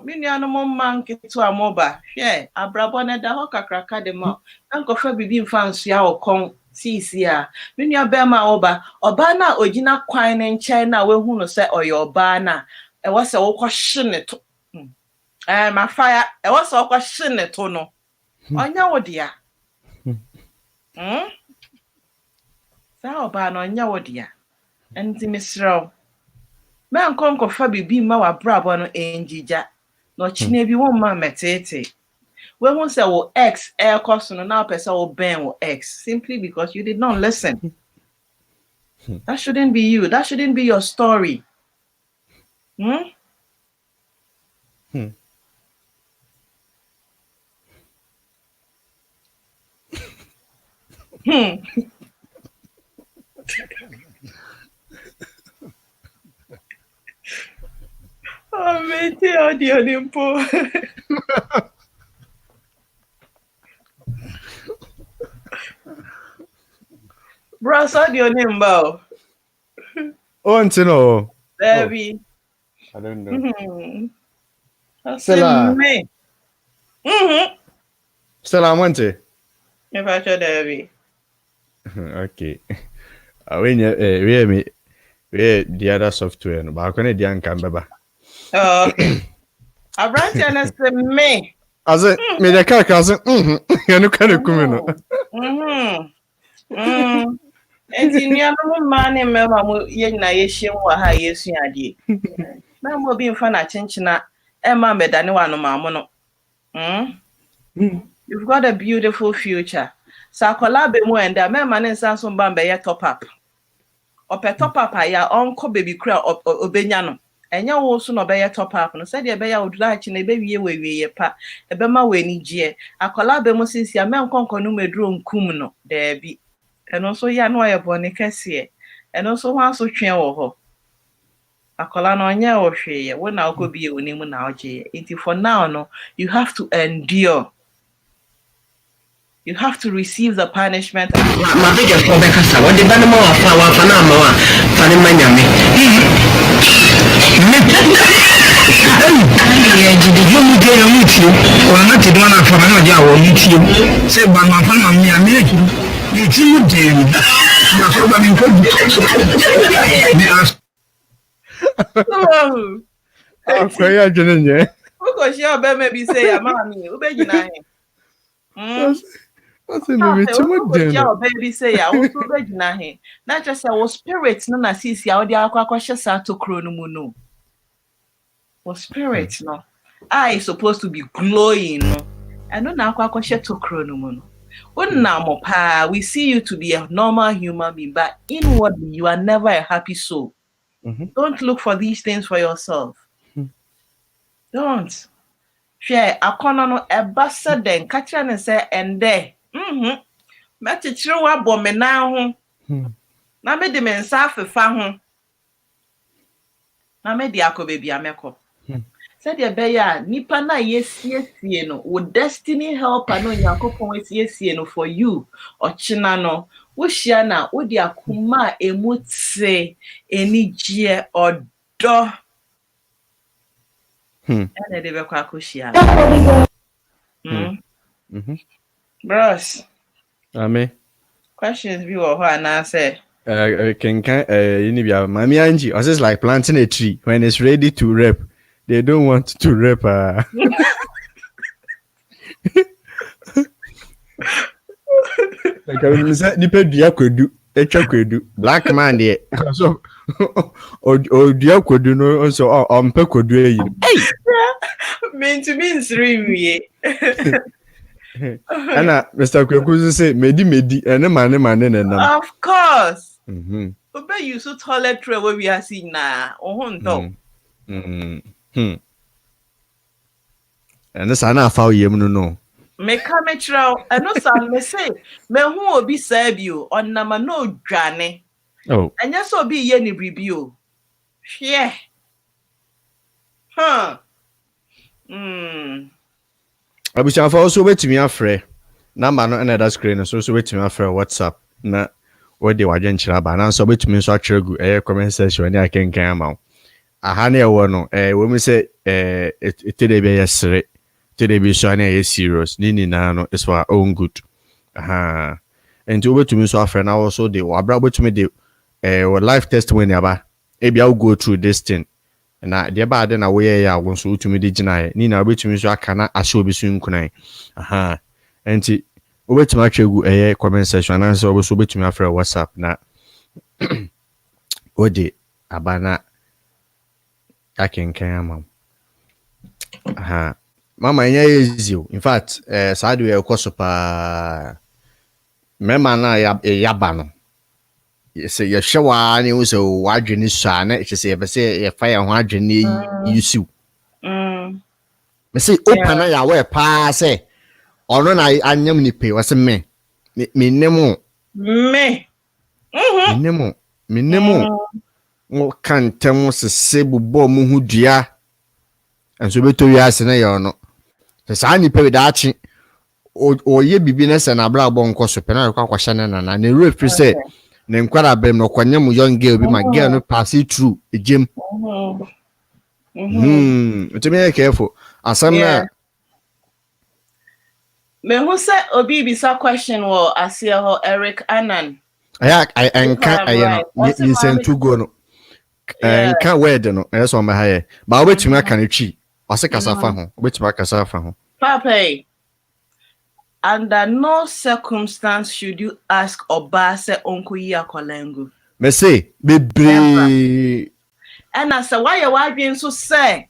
minu mo manke to amoba hwe Abrabɔ ne da ho kakraka de ma anko fa bibi mfa nso ya okon sisi a menu abema oba na ogina kwan ne nchen na we hu no se oyo oba na e wo se wo kwo hye ne to ma fire e wo se wo kwo hye ne to no onya wo dia sa oba na onya wo dia enti misraw me anko fa bibi ma wa Abrabɔ no enjija no chine bi won ma metete. When we say well, X air cost no now person will ban or X simply because you did not listen. That shouldn't be you. That shouldn't be your story. Oh, mate, audio limpo. Bro, what's your name, Bo? Oh, Antino. Baby. I don't know. Stella. Me. Stella, I want to. If I should have Okay. When you the other software, no, but I can't do Canberra. Oh, okay. I branch and say me. As it me the car cousin. You know, kind of coming. Enti nua no ma ne mema mo ye nyina ye hiem wa ha yesu ade. Na mo bi mfa na chenchena e ma medane wa no ma mo no. You've got a beautiful future. Sakola be mo enda mema ne nsan so mba mbe ye top up. Ope top up ya onko baby kura obenya no. Enya wo so no be ye top up no. Se de be ya odura chi na be wie we pa. E be ma we ni gie. Akola be mo sisia me nkonko no meduro nkum no. Da bi. And also ya no ya bone kese and also wan so twen wo ho akola no nya wo hwe ye wo na go bi oni mu na oje it for now no you have to endure, you have to receive the punishment. Ma be je ko be kasa wo de ba no ma wa fa na ma wa fa ni manyame ye ji de mu de yo muti o na ti do na fa na ja wo muti se ba ma fa na mi ame it's you damn. I'm sorry, I didn't know. Who go share be maybe say ya mami, who be gina he? I say maybe too much then. Share baby say ya, who be gina he? Na just say wo spirit no na sisi ya odi akwa kwahye sa to kro no mu no. Wo spirit no. I supposed to be glowing no. And no na akwa kwahye to kro no mu no. We see you to be a normal human being, but inwardly you are never a happy soul. Don't look for these things for yourself. Don't. Share a corner no a bassa then catch and say and there. Match it through a bomb now. Na me de men safe fa ho. Na me de akọ baby ameko. Said the beya nipa na yesie no wo destiny helper no yakopon yesie no for you ochina no wo hia na wo de akoma emutse enigye odo ene de be kwa koshia bros Ame questions be wo ho na say can you be Mami Angie or just like planting a tree when it's ready to rep. They don't want to rap. Like I said, nipa dia kwedu, etwa kwedu. Black man there. So, o dia kwedu no so ompe kwedu eyi. Hey. Mean to mean three. Ana Mr. Kwekuzu say medi ene mane nenam. Of course. Obe you so toilet tray where we are seeing na. Ohun to. And this ana fa yem no. Me come chiro, and no san me say, me hu obi serve you on nama no dwane. Oh. And yes obi ye ni review. Yeah. Abusha fa also wetimi afre. Number no another screen so wetimi afre WhatsApp na what dey waje nchira ba na so wetimi so akire gu comment section ni akenkan ama. Aha na ewo no we mi say etede be yesre etede be so na serious ni na no is for our own good. Aha enti obetumi so afre na also dey wabra obetumi dey life testimony aba e bia go through this thing na de ba de na we ya wo so utumi de gina ni na obetumi so aka na asho obi so nkunan. Aha enti obetumi atwegu comment section na so obetumi afre WhatsApp na odi abana I can come. Mama, easy. In fact, side we pa. Mema na yabano. Say your shower and you so wajin is son. It's say fire wajin you see. Me say open ya we pa say. Ono na anyam ni pe was me. Me nemo. Me. Nemo. Mo kan temo se bubo mu hu dua enso beto wi ase na ye no sa ni pe da achi o ye bibi na se na bra bo nko so pe na kwa kwahye na na refri se ne nkwara bem no kwanya mu young girl bi ma girl no pass it through ejem to be careful Asana. Me who say obi bisa question wo asia ho Eric Anan. I enka you send to go no. Enka word no. Eso ma haye. Ba obetumi aka ne twi. Ase kasa fa ho. Obetumi akasa fa ho. Papa, under no circumstance should you ask Oba se onko yi akolengu. Me say bebre. And I say why you being so say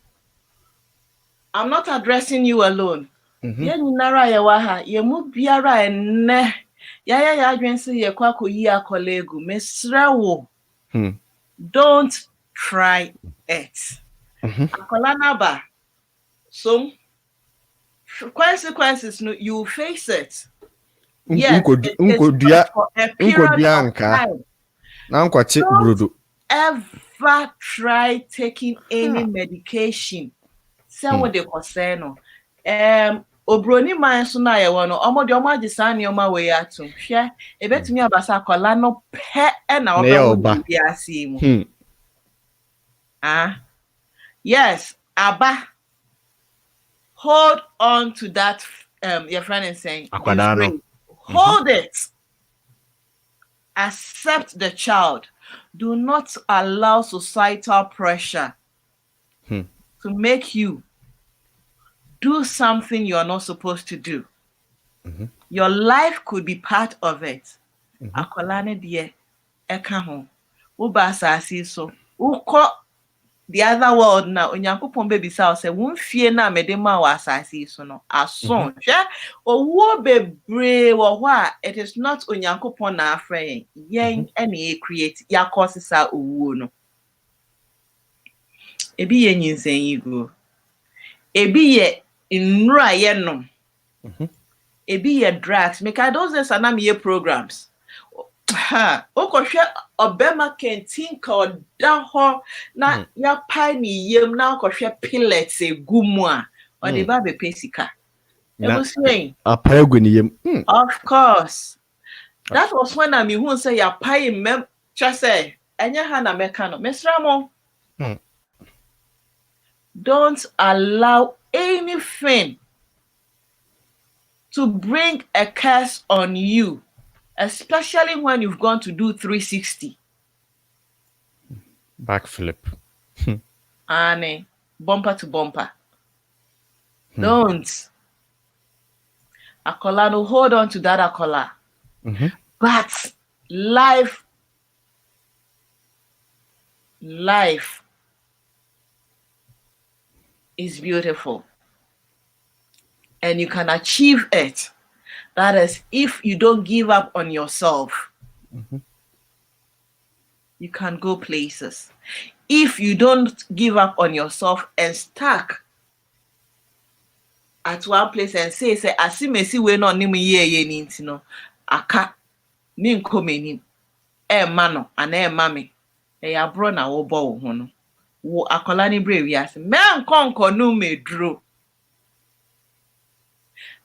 I'm not addressing you alone. Ye nyinara ye wa ha ye mu biara enne ya adwen se ye kwa koyi akolegu mesra wo. Don't try it. Akola na ba. So consequences no you face it. Yes, don't ever try taking any medication. Say what they concern. Obroni man so na ye wono omo de omo agisa ne omo we ato hwe e betumi abasa akola no pe na oba bi asi mu. Yes, Abba. Hold on to that. Your friend is saying, hold it. Accept the child. Do not allow societal pressure to make you do something you're not supposed to do. Your life could be part of it. Akolane die eka ho. Uba asasi so. Uko the other world now, Onyankopon baby say won fie na mede ma wa asase so no ason hwe owo bebre wo ho a it is not Onyankopon na afre yen ene create ya cause sa owo no ebi ye nyinsen yigo ebi ye nnura ye no ebi ye drugs make I those are na me programs okohwe obema kentin ka odaho na ya pai ni yem na okohwe pellets egumu a ode ba be pesika apagu ni yem of course that was when I mean who say ya pai mem say enya ha na meka no mesra mo don't allow anything to bring a curse on you. Especially when you've gone to do 360. Backflip. And bumper to bumper. Don't. Akola, no, hold on to that akola. But life is beautiful. And you can achieve it. That is, if you don't give up on yourself, you can go places. If you don't give up on yourself and stuck at one place and say, asimesi we no nimu ye ninti no, aka ni nkomeni e mano ana e mame e ya bro na wo bo wo ho no wo akola ni bre wi ase me nkonko no meduro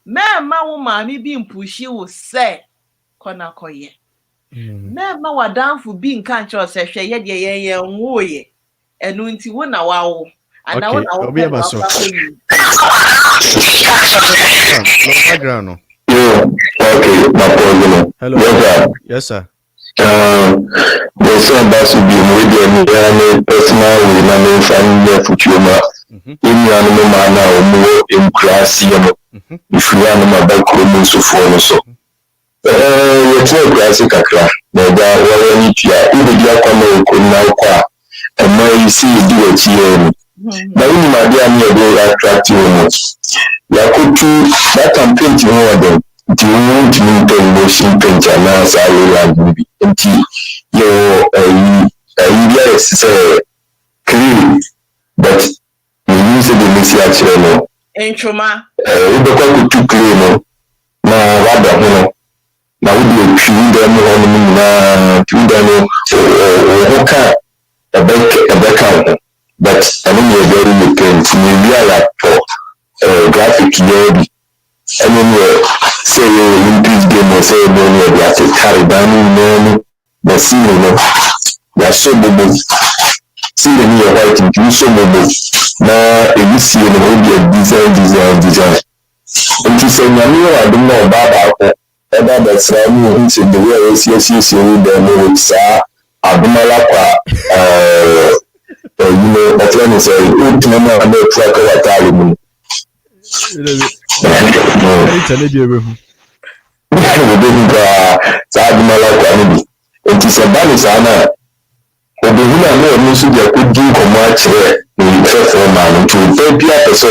me ma wo maami bi mpushi wo se kona koye me ma wadanfo bi nka ncho se hwe ye de ye nwo ye enu nti wo na wawo ana wo na wo obi aba so background. Okay, my problem. Hello. Yes, sir. There's some about to be with personal with family future. In animal manner or more in class, if you are my back home, so for so. It's no classic crack. No, that one, if you are in the Yakama, could now and now you see do it here. But in my dear, near attractive. Yakutu, that campaign to more than the wound to the motion paint and as I will movie. Until yes, clean, but we use the message channel. In trauma, we don't to clean. Now, rather, now we do few them on to them or a back, but I mean, you're very paint. We are graphic here. Anyway, say Olympic game or say no, they have to carry down the scene, they are so big. See the near white and so big. na ebisi no ho be design nti sɛ nyame wɔ adom na ɔba baako ɛba bɛsra mu ho nti de wɔ ɛsiesie wo da no wɔ saa adomala kwa ɔfrɛ no sɛ wotuma mu a na ɛtu aka wataare mu wobɛhu kaa saa adomala kwa no bi nti sɛ ba ne saa no a obɛhunu a na ɔno nso de akɔdi nkɔmmɔ akyerɛ ne fɛfoɔ maa no nti ɔbɛ bi apɛ sɛ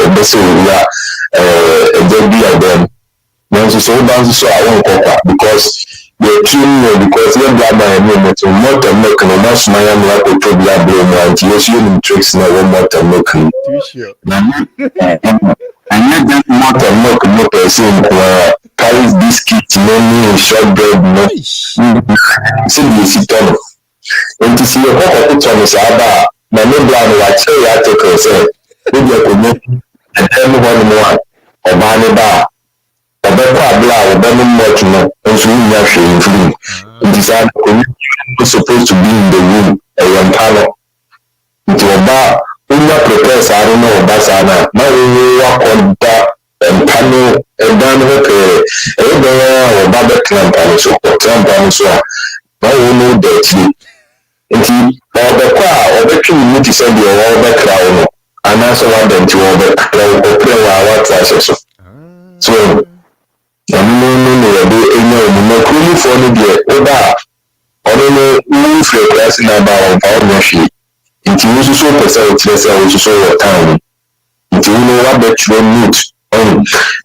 ɔbɛsɛ owura ɛgya bi abɛm nanso sɛ woba nso so a wonkɔkwa because yɛtiri mu because yɛbla ama ɛne mmɔto mmɔta milk no masoma yɛ mmra kɔtɔ bi abrɛ mu a nti yɛso yɛnim tricks na ɛwɔ mmɔta milk no ɛnyɛ that mmɔta milk no pɛ sɛ nkoa carries biscuit no ne shortbread no sɛdeɛ ɛsi tɔ no nti sɛ yɛkɔkɔko tɔ no saa ba a na ne bla no wakyerɛ yɛ article sɛ wode akɔnya ɛdɛ no hɔ no mu a ɔbaa ne ba a ɔbɛkɔ abla a ɔbɛno mmɔto no nso wonya hwee mfiri nti saa no supposed to be in the room ɛyɛ mpa no nti ɔba wonya prepare saa no na ɔba saa no a na wakɔda mpa no ɛdan no ho pɛɛ ɛyɛ bɛyɛ a ɔba bɛtena mpa no so ɔtena mpa no so a na wo no da akyiri nti ɔbɛkɔ a ɔbɛtwe ne mu te sɛ deɛ ɔbɛkra wo no anaasɛ wada nti ɔbɛkra wo ɔprɛ wɔ a wate ahyɛ so so ɛno no yɛde ɛnya ɔmu na kuronifoɔ no deɛ woba a ɔno no wofiri akura se na aba a ɔmfa ɔnyɛ hwee nti wo nso so wopɛ sɛ wokyerɛ sɛ wo nso so wɔ town no nti wo no wabɛtwerɛ note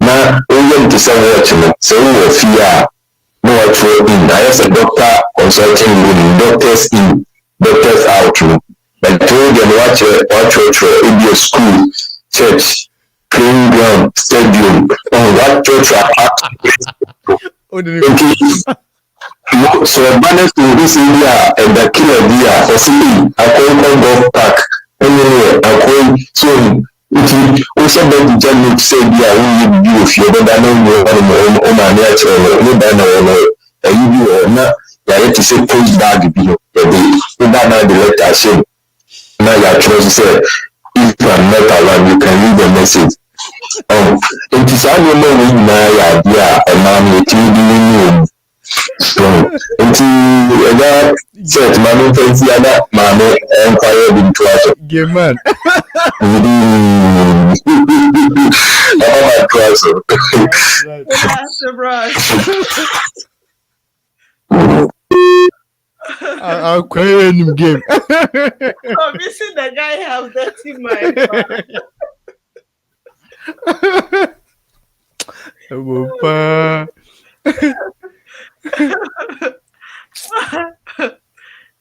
na woyɛ nte sɛ wɔɔkye no sɛ wowɔ fie a na watwerɛ in ayɛ sɛ doctor consulting room doctors in doctors out no but wo deɛ no watwerɛtwerɛ ebi a school church playing ground stadium watwerɛtwerɛ so ɔba no so wobi sɛ bi a ɛda kila bi a ɔsɛ bi akɔnkɔ golf park ɛnyɛ akɔi so nti wohyɛ bɛdi gya note sɛ bi a woyɛ bibi wɔ fie bɛda na wonyɛ ɔmaane akyerɛ no ne da na wɔ no ayi bi wɔ na yɛayɛ te sɛ post bag bi no yɛde woba na de letter ahyɛ na yɛatwerɛ so sɛ if I'm not around you can read the message nti saa nneɛma wɔ nyinaa yɛ adeɛ a ɛmaa no yɛtumi de ne mu nti ɛgya sɛt ma no mfa nsi ada maame ɛnkwa bi nto aso Gaman. my trouser. I'll cry in game. Obviously, the guy have dirty mind.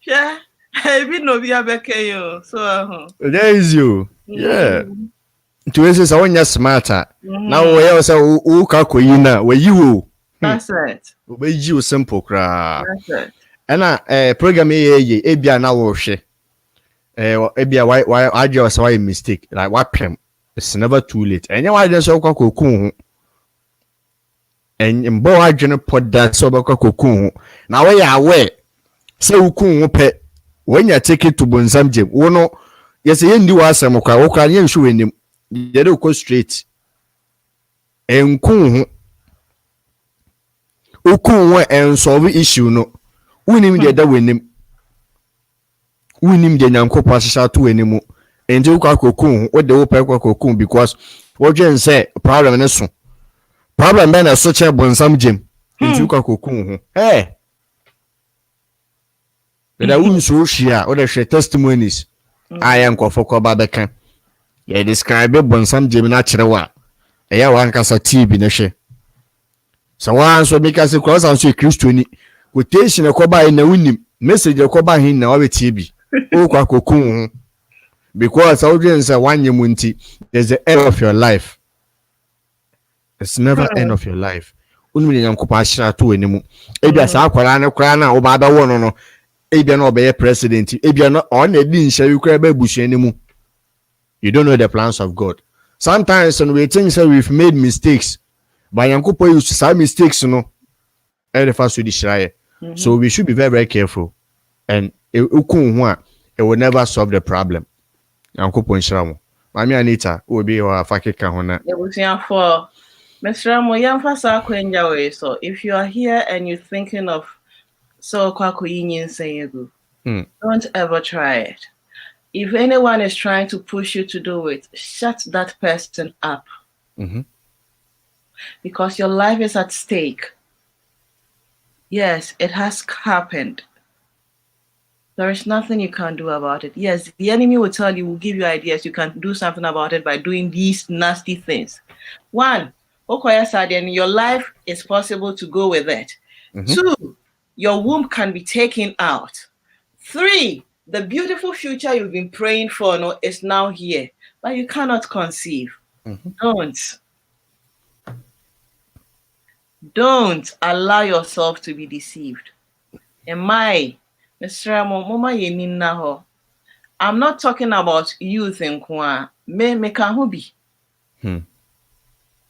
Yeah, I be no be abeke so. There is you. Yeah. To say I want smarter. Now we say o ka koyi na we you. That's it. We you simple kra. That's it. And program ebia na wo hwe. Ebia why I just why mistake like what pem. It's never too late. And why just so kokun. And mbo adwene poda so be kokun ho. Na we ya aware. Say ukun ho pe. When you take it to Bonsam Jim, no, yes, you do us some okay, you show him, you do go straight. And kun and solve issue no. Win him the other win him. Win him the Namco passes to anymore. And you can cocoon what the open cocoon because what you say problem is so. Problem man as such a Bonsam Jim. And you can cocoon. Hey. But I wouldn't so share or share testimonies. I am for Babaka. Yeah, describe it on some Jim natural one. A one cast tea in a share. So once we make us a cross and say Christian quotation a coba in the winning message a coba in our TB. Oh, cocoon. Because audience are 1 year munti, there's the end of your life. It's never end of your life. Only young compassion to anymore. Maybe as our crana or Baba one no. Ebia no be president. Ebia no on the din shall you cry bush anymore. You don't know the plans of God. Sometimes when we think that we've made mistakes, but Yankopo used to say mistakes, you know. So we should be very, very careful. And it will never solve the problem. Yankopon Shramo. Maame Anita, obi wa fakeka ho na. For Mr. Moyamfa Kwenja way. So if you are here and you're thinking of so kwakuyin saying don't ever try it. If anyone is trying to push you to do it, shut that person up. Because your life is at stake. Yes, it has happened. There is nothing you can do about it. Yes, the enemy will tell you, will give you ideas. You can do something about it by doing these nasty things. 1, and your life is possible to go with it. 2, your womb can be taken out. 3, the beautiful future you've been praying for is now here, but you cannot conceive. Don't allow yourself to be deceived. I'm not talking about youth in Kwa. Me can be.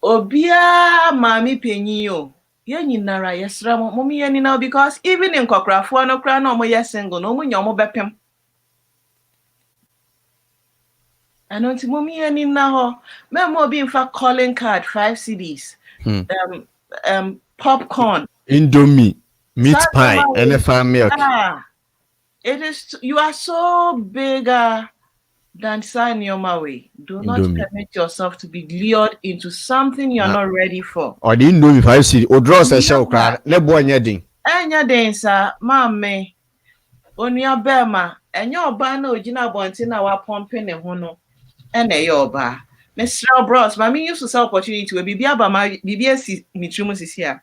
Obia mami penyo. Ye nara yesra mo mi now because even in Kokrafo no kra no mo yes single no mo nyomo bepem. Anonti mo mi na ho. Me mo be in fact calling card 5 CDs. Popcorn. Indomie. Meat pie, elephant milk. It is. You are so bigger than sign your way. Do not permit yourself to be lured into something you are not ready for. Or the Indomie 5 CD. Or draw a show crowd. Never anything. Anything, sir. Maame. Onya bema. And your banner ojina bontina wa pumping and hono. And a yoba. Mr. Bros. Mami used to sell opportunity to a bibiaba my BBS mitrumus is here.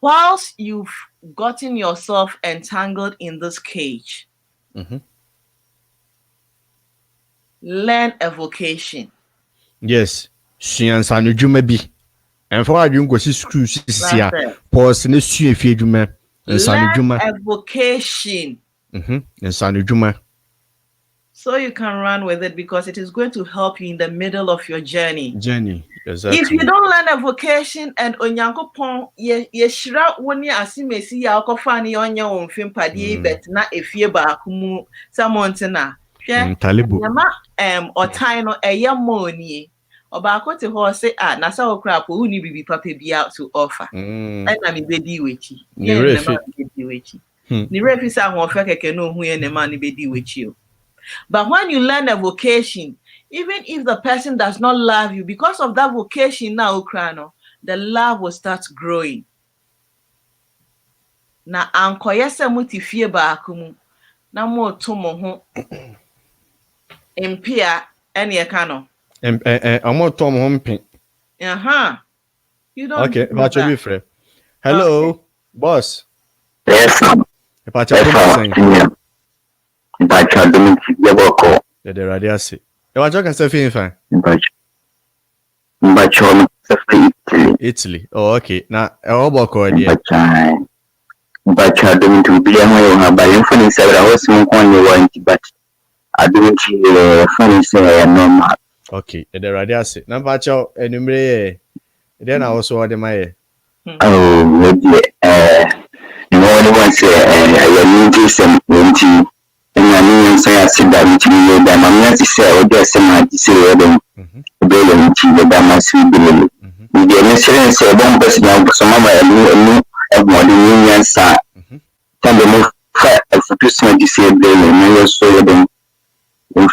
Whilst you've gotten yourself entangled in this cage, learn a vocation. Yes. Shiansano Jumabi. And for you go see screw sia. Pause in the sue if you juma. Learn a vocation. Sanu Juma. So you can run with it because it is going to help you in the middle of your journey. Exactly. If you don't learn a vocation and onyankopon yeshira woni asimesi ya akofani onya wonfim pade bet na efie ba akumu samontina hwe yama otan no eyamoni obaako te ho se na sa okra po uni bibi papa bia to offer na me bedi wechi ni refi ni refi sa ho fa keke no hu ye ne ma ni bedi wechi o. But when you learn a vocation, even if the person does not love you, because of that vocation now, Ukraino, the love will start growing. Na ankoyese mutifie ba akumu na mo tomo ho empia ene ekano amo tomo ho mpin. You don't. Okay, but you be free. Hello, okay. Boss. Yes, sir. If I the radiasi. You want to talk and fine? Italy. Oh, okay. Now, how about Korea? But I don't to be a by funny several was one want, but I don't funny say normal. Okay, the radiasi. Now, Pacho, enumerate. Then I also order my. Oh, maybe, no one say, I need some and say I said that which you that my say or just my say them building that must be the necessary say one person now some of my union sir can the move for Christmas this year building so them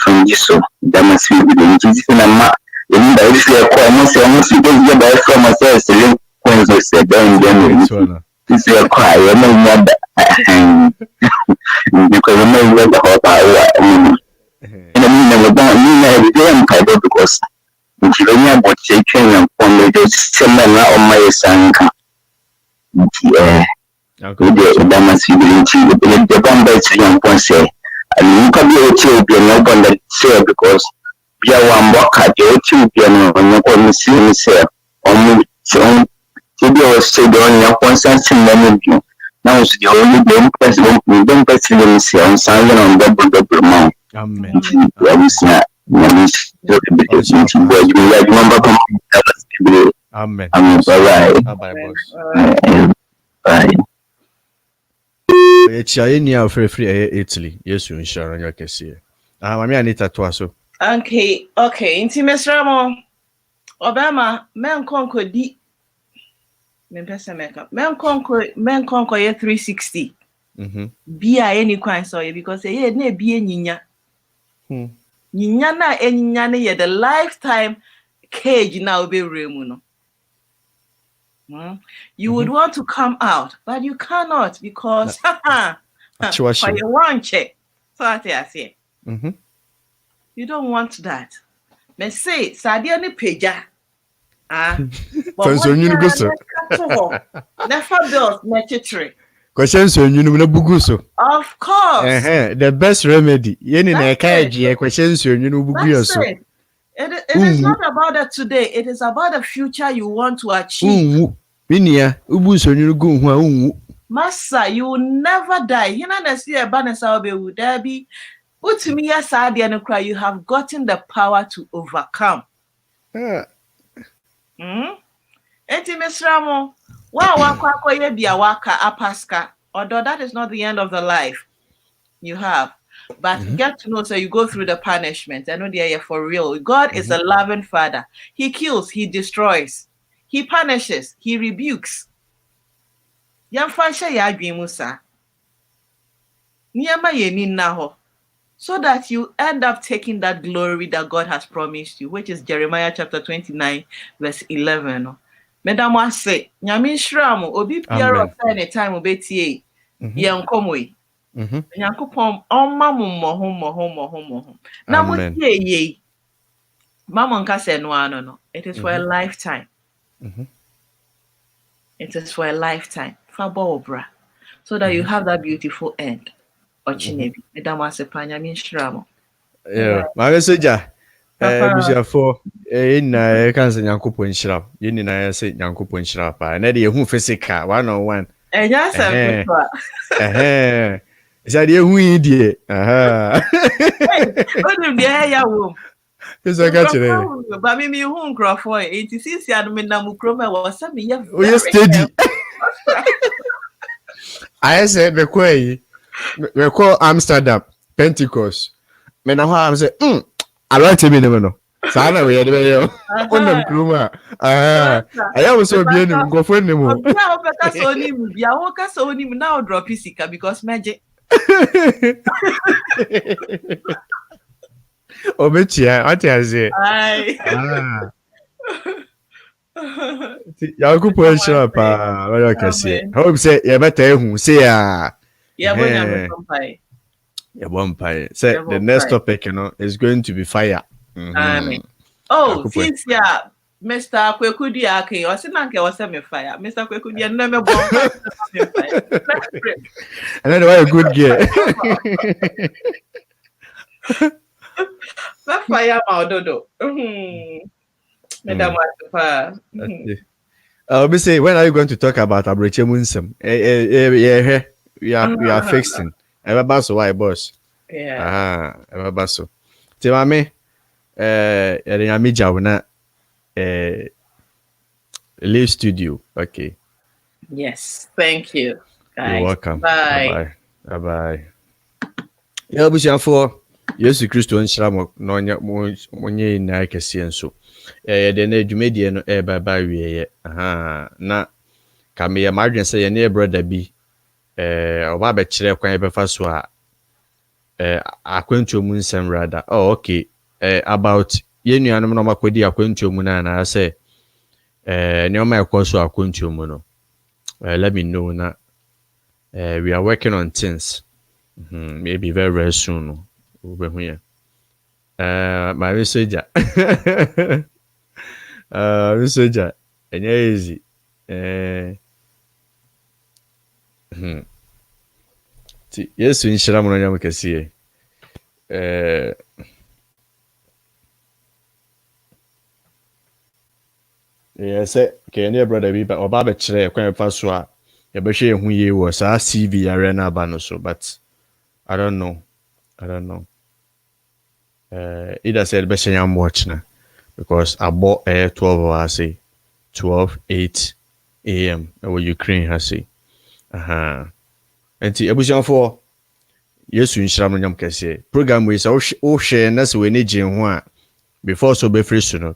from this so that must be the Jesus and ma in the issue of almost get by from myself so when I said then this is a cry because I know the whole power and I mean never done damn title because if you don't what you can on the similar on my son that must be the bombers young one say and you can be a children no one that say because you are one walk at your children on your own see say on so to be a say on your consent in you. Now it's the only game president. We don't president say on silent on double amount. Amen. Amen. Bye. It's a free Italy. Yes, you insure on your case here. Maame Anita to aso. Okay. Inti mesramo. Obama men konko di. Men pesa meka. Men konko ye 360. Bia any kwan so because ye na bia nyinya. Nyinya na enyinya ne ye the lifetime cage na obe remu no. You would want to come out, but you cannot because for your one check. So I say, you don't want that. Me say, Sadia ni peja. But you go so. Never bills, necessary. Question so you know bugu so. Of course. The best remedy. Yeni na ekaji question so you know bugu so. It is not about that today. It is about the future you want to achieve. Massa, you will never die. You know, the see a banner would there be. You have gotten the power to overcome. Although that is not the end of the life you have. But get to know, so you go through the punishment. I know they are for real. God is a loving Father. He kills, He destroys, He punishes, He rebukes. So that you end up taking that glory that God has promised you, which is Jeremiah chapter 29, verse 11. Madam I say, Nyamin Shram, Obi Pierre of any time obeti Yankomwe. Yankupon on Mamu. Now, ye, Mamon Cassa no. It is for a lifetime. It is for a lifetime. Fabobra. So that you have that beautiful end. Ochinebi. Madam Wasepanya min Shramo. Yeah, my message. For in cancer Yankupon Shrap. You need I say Yankupon Shrap. And Eddie who physical 101. And yes, Is that who idiot? What if the womb? Yes, I got you. But me whom Crawford 86 Namukroma was some year. Oh, steady. I said, we call Amsterdam Pentecost. Men I'm say, I like to be never know. Sana we had on them Kruma. I was so bien go for them. Now drop Pisica because magic. Obetia, what is it? Yaku point shop what you can say. Hope say you better who say vampire. Say the next topic, is going to be fire. Oh, since Mr. Kwekudi Ake, or Sinanke was semi fire. Mr. Kwekudi and never born. Another a good gear. That fire, Dodo. Madam, I'll be saying, when are you going to talk about Abrache Munsum? We are fixing. Ebabaso, why boss? Yeah. Ebabaso. Timame, Yamija, Live Studio. Okay. Yes. Thank you. Guys. You're welcome. Bye. Bye. Yeah, but for Yesu Christo nhyira mo monye na kese nso de na adwumedie no bye wieye na ka me ya madwen se ye na brother bi oba be kire kwan be fa so a akwantuo mu nsem rather okay about ye nuanom no makodi akwantuo mu na say ne o ma ekoso akwantuo mu no let me know na we are working on things maybe very very soon no. My message. Message. And easy. Yes, in Shalamon Yamakasi. Yes, okay, brother, be but Obaba Chere, quite fast. Yabashi, who you was a CV arena banoso, but I don't know. Either said best I'm watching because I bought 12 hours 12:08 a.m. Where Ukraine has say. And the ebusion for yesu nhyira mo nyam kese program we so o share na se we ne gye ho a before so be free so no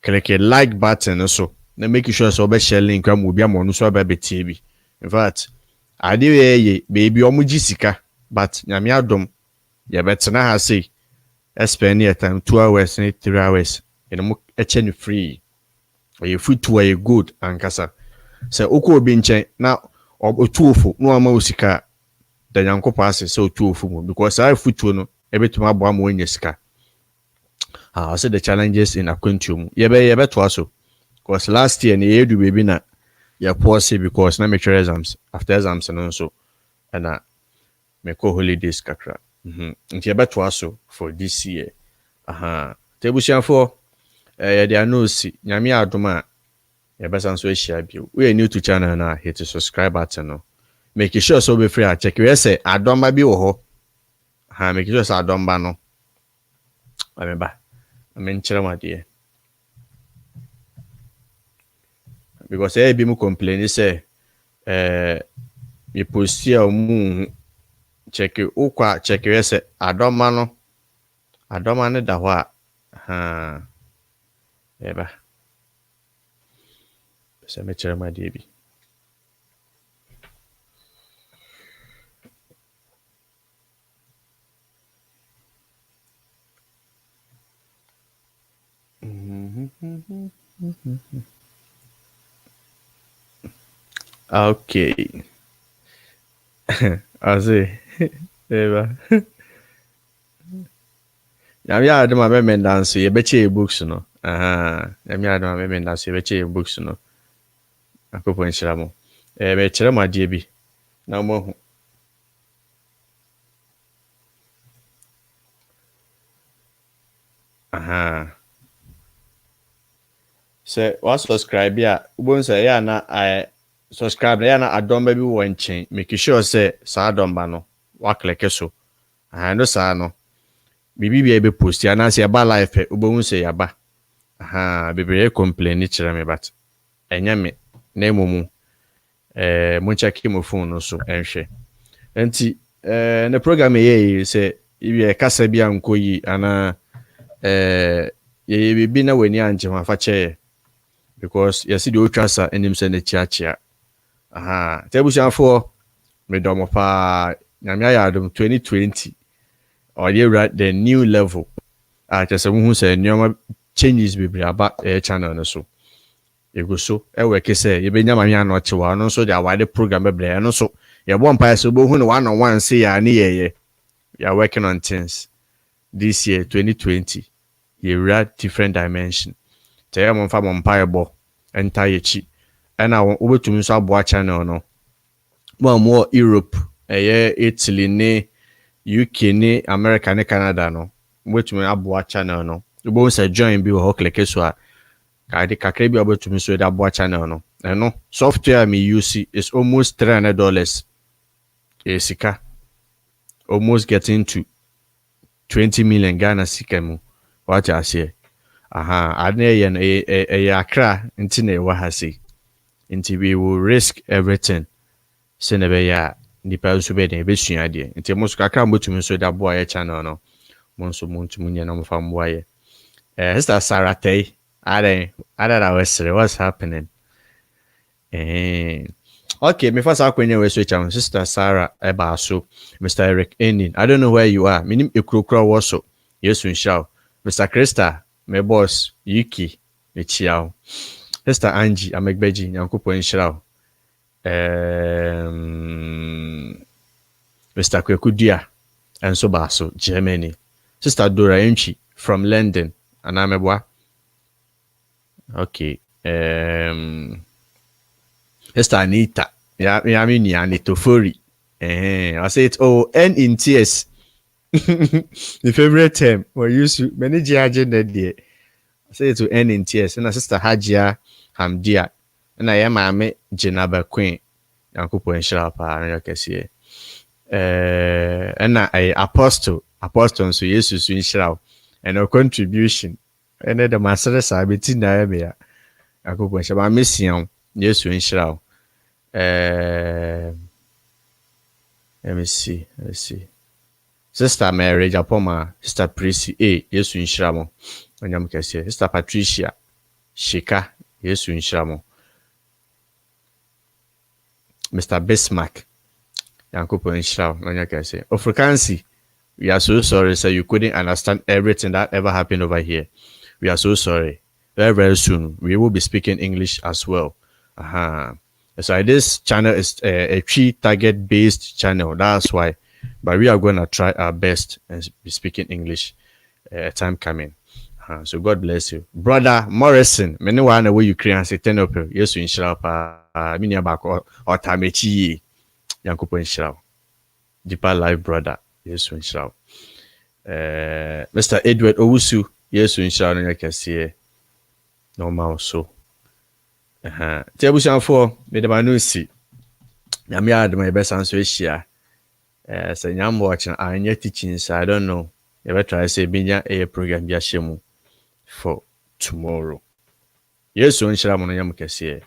click a like button so na make sure so be share link am obi am no so be betie bi in fact ade ye baby omo gi sika but nyame adom ye betena ha say spend your time 2 hours and 3 hours and mo eche no free or food to a good ankasa say okọ obi nchen na otuofo no ama osika da nyankopa ase say otuofo mu because I food no ebetuma abo am wanya sika I say the challenges in Aquantium ye to aso because last year na ye do baby na ye pause because na make sure exams after exams and so and me call holidays kakra nti ye to aso for this year tebusian for they know si nyame adoma ye besan so ehia bio we new to channel na hit the subscribe button no make sure so be free check we say adoma bi wo ho make sure so adomba no ameba amenkyere made because be mu complain say me postia mu check ukwa check we say adoma no da ho eba se me kyere made bi okay I see eba yami adoma be mendanso ye beche books no yami adoma be mendanso ye beche books no akopọ nhyira mo be kyerɛ mo ade bi na mo hu se wa subscribe ya ubon se ya na subscribe ya na adomba bi wo nchen make sure se sa adomba no wa click so no sa no bibi bia be post ya na se ba live ubon se ya ba bebe complain ni kyerɛ me but enya me na emomu mo check mo phone no so enhwe enti the program ye say ibi kasa bia nkoyi ana ye bibi na wani anje ma fa che because you see the ultrasa enim se na chiachia tebusian for me domo pa nyame ayadum 2020 or the new level just who say nyoma changes be aba channel no so you go so e work say you be nyama me anoche wa no so the wide program be no so you bon pa so bo hu no one on one say ya ne ye you are working on things this year 2020 you read different dimension tell mo fa mo mpaebo enta ye chi na obetumi so abo channel no mo Europe Italy ne UK ne America ne Canada no obetumi abo channel no obo say join bi wo click so a ka kakra bi obetumi so da abo channel no no software me use is almost $300 sika almost getting to 20 million Ghana sika mu what I say adne ye akra nti na ewa ha say nti we will risk everything se na be ya nipa so be den be sua de nti mo so kakra mbotumi so da boa ye channel no mo so mo ntumi nya na mo fa mboa ye Sister Sarah Tay I what's happening okay me first akwenya we switch am Sister Sarah eba so Mr. Eric Enin I don't know where you are minim ekrokro wo so yesu nhyao Mr. Krista my boss Yuki mechiao Sister Angie Amegbeji nyankopon nhyirao Mr. Kwekudua enso ba so Germany Sister Dora Enchi from London anamebwa okay Sister Anita ya me Anita Fori I say it N in tears the favorite term we use to manage agenda there I say it to N in tears and Sister Hajia Hamdia and I am Maame Jenaba Queen yankopon nhyira pa na yakese and I apostle so Jesus so nhyira and our contribution and the master sabiti na me ya yankopon nhyira mission Jesus nhyira let me see Sister Mary Japoma, Sister Prissy A, Yesu Inshramo, Onyam Kese, Sister Patricia, Shika, Yesu Inshramo, Mr. Bismarck, Yankopo Inshramo, Onyam Kese. Afrikansi, we are so sorry, sir, you couldn't understand everything that ever happened over here. We are so sorry. Very, very soon, we will be speaking English as well. So this channel is a key target-based channel. That's why. But we are going to try our best and be speaking English. Time coming. So God bless you. Brother Morrison, many one away Ukraine say 10 up. Yes, in Shrapa, mini back or Tamechi Yankupo in Shrap. Deeper life, brother. Yes, in Shrap. Mr. Edward Owusu, yes, in Shrap, I can see normal so. Table for me the manusi. Yamia my best answer here. So I'm watching I'm teaching, so I don't know. Ever try say binya a program biashemu for tomorrow. Yes, so inshallah mon yam kese.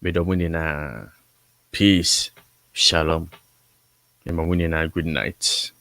Be do na peace. Shalom. Good night.